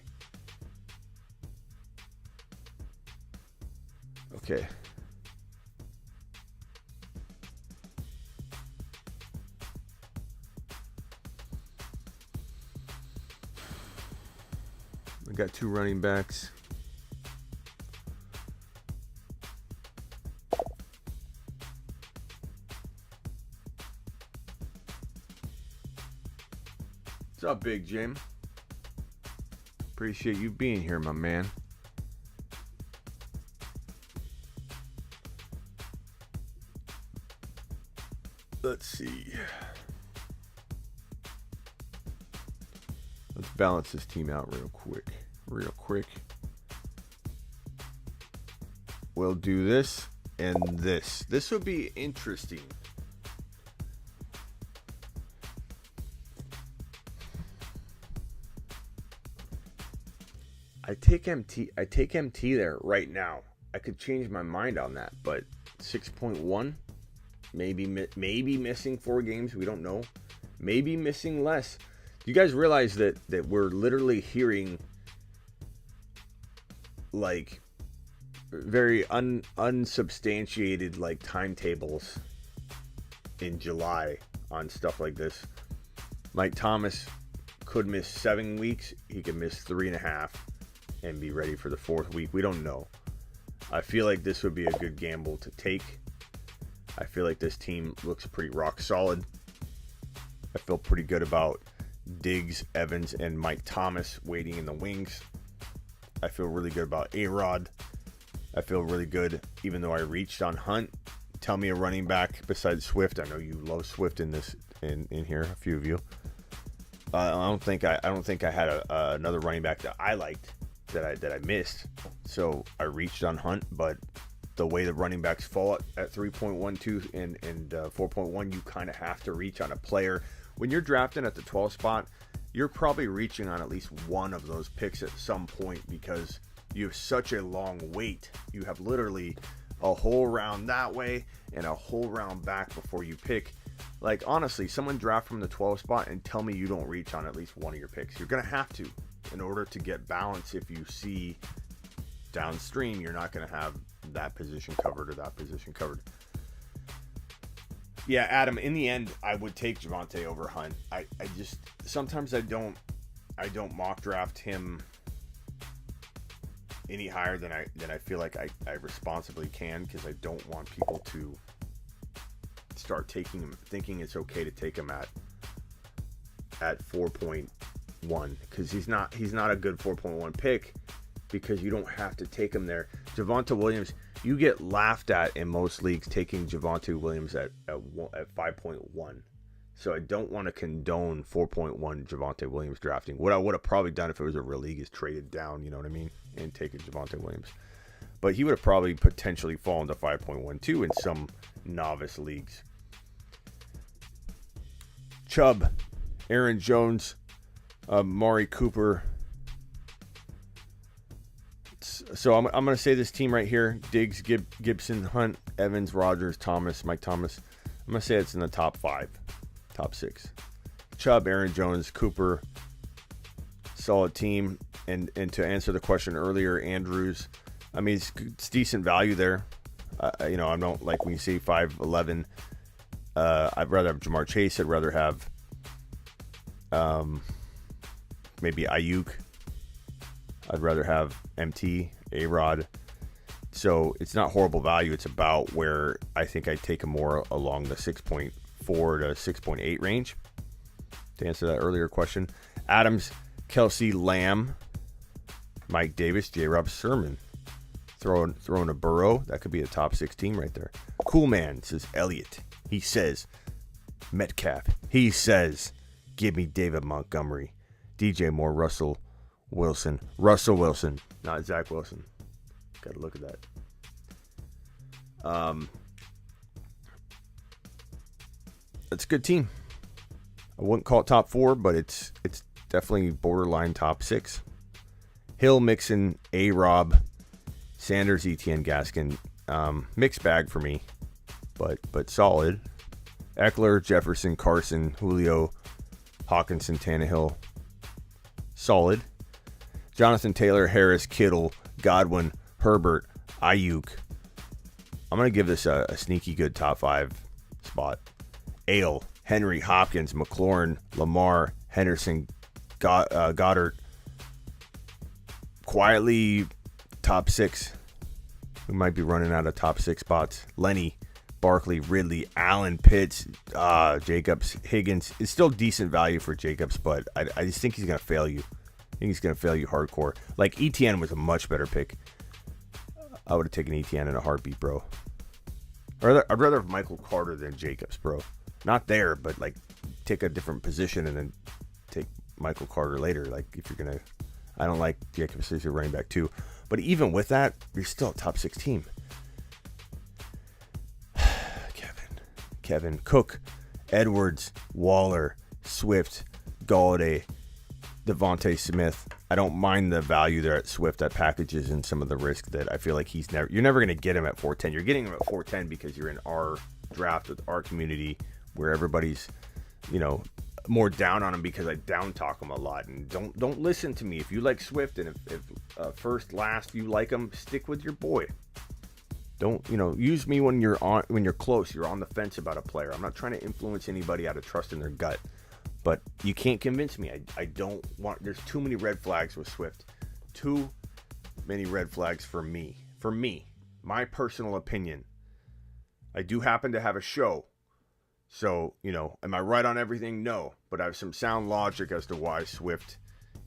Okay. We got 2 running backs. What's up, Big Jim? Appreciate you being here, my man. Let's see. Let's balance this team out real quick. We'll do this and this. This would be interesting. I take MT there right now. I could change my mind on that, but 6.1, maybe missing 4 games. We don't know. Maybe missing less. Do you guys realize that we're literally hearing like very unsubstantiated like timetables in July on stuff like this? Mike Thomas could miss 7 weeks. He could miss 3.5 and be ready for the 4th week. We don't know. I feel like this would be a good gamble to take. I feel like this team looks pretty rock solid. I feel pretty good about Diggs, Evans, and Mike Thomas waiting in the wings. I feel really good about A-Rod. I feel really good, even though I reached on Hunt. Tell me a running back besides Swift. I know you love Swift in here, a few of you. I don't think I had another running back that I liked that I missed. So I reached on Hunt, but the way the running backs fall at 3.12 and 4.1, you kind of have to reach on a player. When you're drafting at the 12th spot, you're probably reaching on at least one of those picks at some point because you have such a long wait. You have literally a whole round that way and a whole round back before you pick. Like, honestly, someone draft from the 12th spot and tell me you don't reach on at least one of your picks. You're going to have to in order to get balance. If you see downstream, you're not going to have that position covered or that position covered. Yeah, Adam, in the end, I would take Javonte over Hunt. I just, sometimes I don't mock draft him any higher than I feel like I responsibly can, because I don't want people to start taking him, thinking it's okay to take him at 4.1, because he's not a good 4.1 pick, because you don't have to take him there. Javonte Williams, you get laughed at in most leagues taking Javonte Williams at 5.1. So I don't want to condone 4.1 Javonte Williams drafting. What I would have probably done if it was a real league is traded down, you know what I mean, and taken Javonte Williams. But he would have probably potentially fallen to 5.12 in some novice leagues. Chubb, Aaron Jones, Maury Cooper. So I'm going to say this team right here: Diggs, Gibson, Hunt, Evans, Rodgers, Thomas, Mike Thomas. I'm going to say it's in the top 5, top 6. Chubb, Aaron Jones, Cooper, Solid team. And to answer the question earlier, Andrews, I mean, it's decent value there. I don't like when you say 5'11". I'd rather have Jamar Chase. I'd rather have maybe Ayuk. I'd rather have MT, A-Rod. So it's not horrible value. It's about where I think I'd take him more along the 6.4 to 6.8 range. To answer that earlier question. Adams, Kelsey, Lamb, Mike Davis, J-Rob, Sermon. Throwing a Burrow. That could be a top 6 team right there. Cool man, says Elliott. He says Metcalf. He says, give me David Montgomery. DJ Moore, Russell Wilson, not Zach Wilson. Got to look at that. It's a good team. I wouldn't call it top 4, but it's definitely borderline top 6. Hill, Mixon, A-Rob, Sanders, Etienne, Gaskin. Mixed bag for me, but solid. Eckler, Jefferson, Carson, Julio, Hawkinson, Tannehill. Solid. Jonathan Taylor, Harris, Kittle, Godwin, Herbert, Ayuk. I'm going to give this a sneaky good top 5 spot. Ale, Henry, Hopkins, McLaurin, Lamar, Henderson, Goddard. Quietly top 6. We might be running out of top 6 spots. Lenny, Barkley, Ridley, Allen, Pitts, Jacobs, Higgins. It's still decent value for Jacobs, but I just think he's going to fail you. I think he's going to fail you hardcore. Like, ETN was a much better pick. I would have taken ETN in a heartbeat, bro. I'd rather have Michael Carter than Jacobs, bro. Not there, but, like, take a different position and then take Michael Carter later. Like, if you're going to... I don't like Jacobs as your running back, too. But even with that, you're still a top 6 team. Kevin, Cook, Edwards, Waller, Swift, Galladay, Devontae Smith. I don't mind the value there at Swift. That packages in some of the risk that I feel like you're never going to get him at 410. You're getting him at 410 because you're in our draft with our community where everybody's, more down on him because I down talk him a lot. And don't listen to me. If you like Swift and if first, last, you like him, stick with your boy. Don't, use me when you're close, you're on the fence about a player. I'm not trying to influence anybody out of trust in their gut. But you can't convince me. I don't want... There's too many red flags with Swift. Too many red flags for me. For me. My personal opinion. I do happen to have a show. So, am I right on everything? No. But I have some sound logic as to why Swift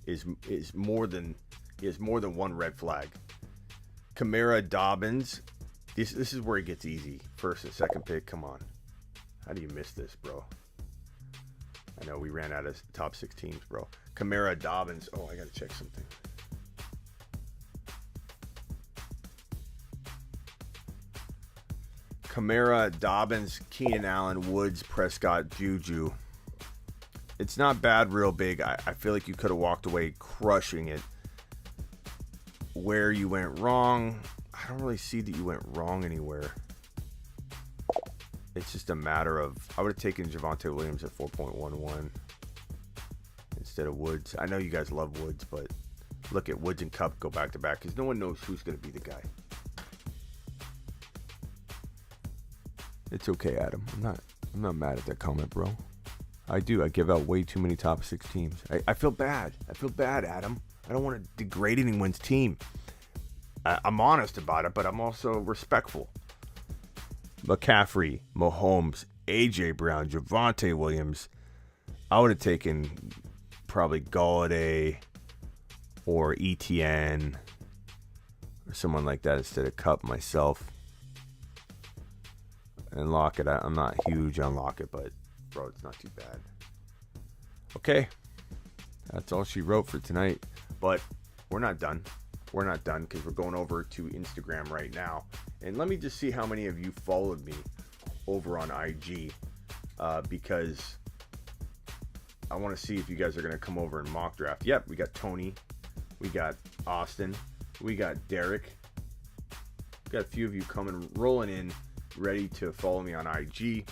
is more than... He has more than one red flag. Kamara, Dobbins. This is where it gets easy. First and second pick. Come on. How do you miss this, bro? I know we ran out of top 6 teams, bro. Kamara, Dobbins. Oh, I got to check something. Kamara, Dobbins, Keenan Allen, Woods, Prescott, Juju. It's not bad real big. I feel like you could have walked away crushing it. Where you went wrong, I don't really see that you went wrong anywhere. It's just a matter of... I would have taken Javonte Williams at 4.11 instead of Woods. I know you guys love Woods, but look at Woods and Kupp go back to back because no one knows who's going to be the guy. It's okay, Adam. I'm not mad at that comment, bro. I do. I give out way too many top 6 teams. I feel bad. I feel bad, Adam. I don't want to degrade anyone's team. I'm honest about it, but I'm also respectful. McCaffrey, Mahomes, A.J. Brown, Javonte Williams. I would have taken probably Galladay or ETN or someone like that instead of Kupp myself. And Lockett, I'm not huge on Lockett, but, bro, it's not too bad. Okay. That's all she wrote for tonight. But we're not done. We're not done because we're going over to Instagram right now. And let me just see how many of you followed me over on IG because I want to see if you guys are going to come over and mock draft. Yep, we got Tony. We got Austin. We got Derek. We got a few of you rolling in, ready to follow me on IG.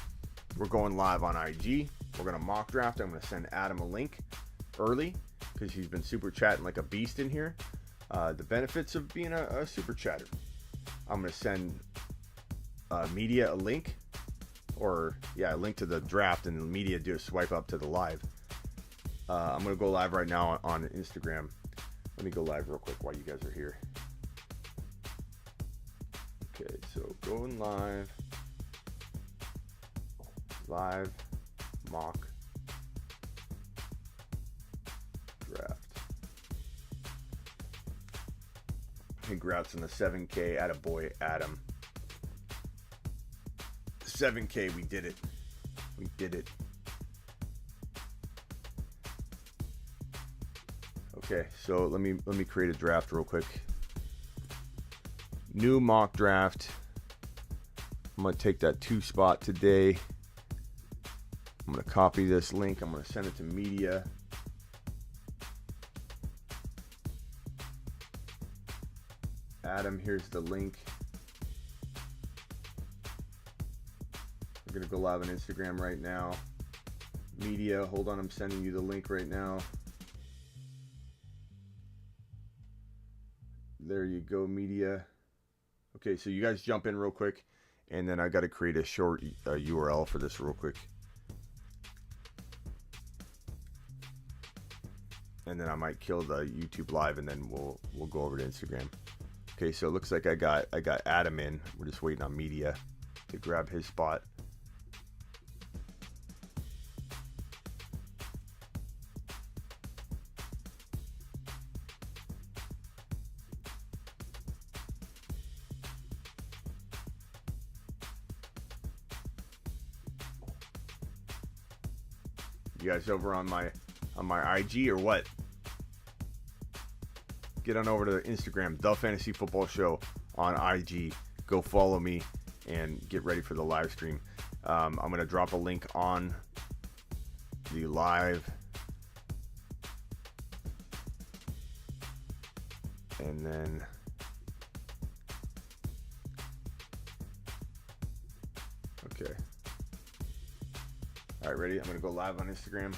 We're going live on IG. We're going to mock draft. I'm going to send Adam a link early. because he's been super chatting like a beast in here. The benefits of being a super chatter. I'm going to send media a link, or a link to the draft, and the media do a swipe up to the live. I'm going to go live right now on Instagram. Let me go live real quick while you guys are here. Okay, so going live mock draft. Congrats on the 7K, attaboy Adam. 7K, we did it. We did it. Okay, so let me create a draft real quick. New mock draft. I'm gonna take that 2 spot today. I'm gonna copy this link. I'm gonna send it to media. Adam, here's the link. I'm gonna go live on Instagram right now. Media, hold on, I'm sending you the link right now. There you go, media. Okay, so you guys jump in real quick, and then I got to create a short URL for this real quick. And then I might kill the YouTube live, and then we'll go over to Instagram. Okay, so it looks like I got Adam in. We're just waiting on media to grab his spot. You guys over on my IG or what? Get on over to Instagram, The Fantasy Football Show on IG. Go follow me and get ready for the live stream. I'm going to drop a link on the live. And then okay. All right, ready? I'm going to go live on Instagram.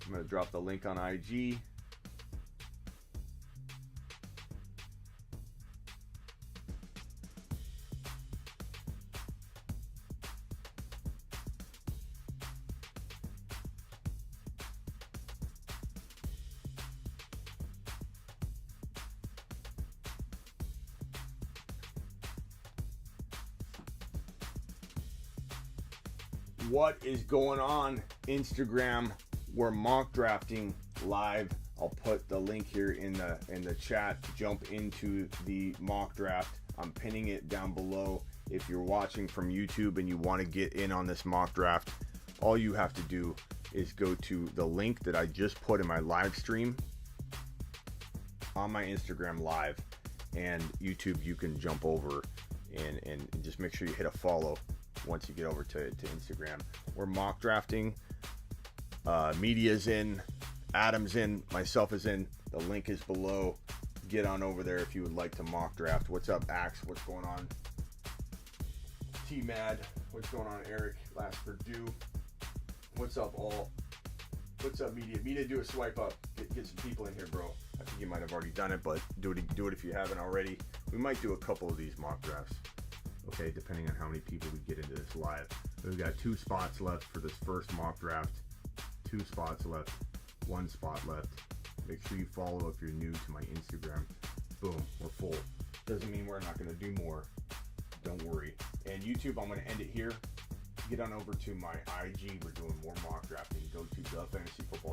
I'm going to drop the link on IG. What is going on, Instagram? We're mock drafting live. I'll put the link here in the chat. Jump into the mock draft. I'm pinning it down below. If you're watching from YouTube and you want to get in on this mock draft, all you have to do is go to the link that I just put in my live stream on my Instagram live, and YouTube, you can jump over and just make sure you hit a follow once you get over to Instagram. We're mock drafting. Media's in, Adam's in, myself is in. The link is below. Get on over there if you would like to mock draft. What's up, Axe? What's going on? T-Mad. What's going on, Eric? Last Purdue. What's up, all? What's up, Media? Media, do a swipe up. Get some people in here, bro. I think you might have already done it, but do it if you haven't already. We might do a couple of these mock drafts. Okay, depending on how many people we get into this live. We've got 2 spots left for this first mock draft. 2 spots left, 1 spot left. Make sure you follow if you're new to my Instagram. Boom, we're full. Doesn't mean we're not going to do more. Don't worry. And YouTube, I'm going to end it here. Get on over to my IG. We're doing more mock drafting. Go to The Fantasy Football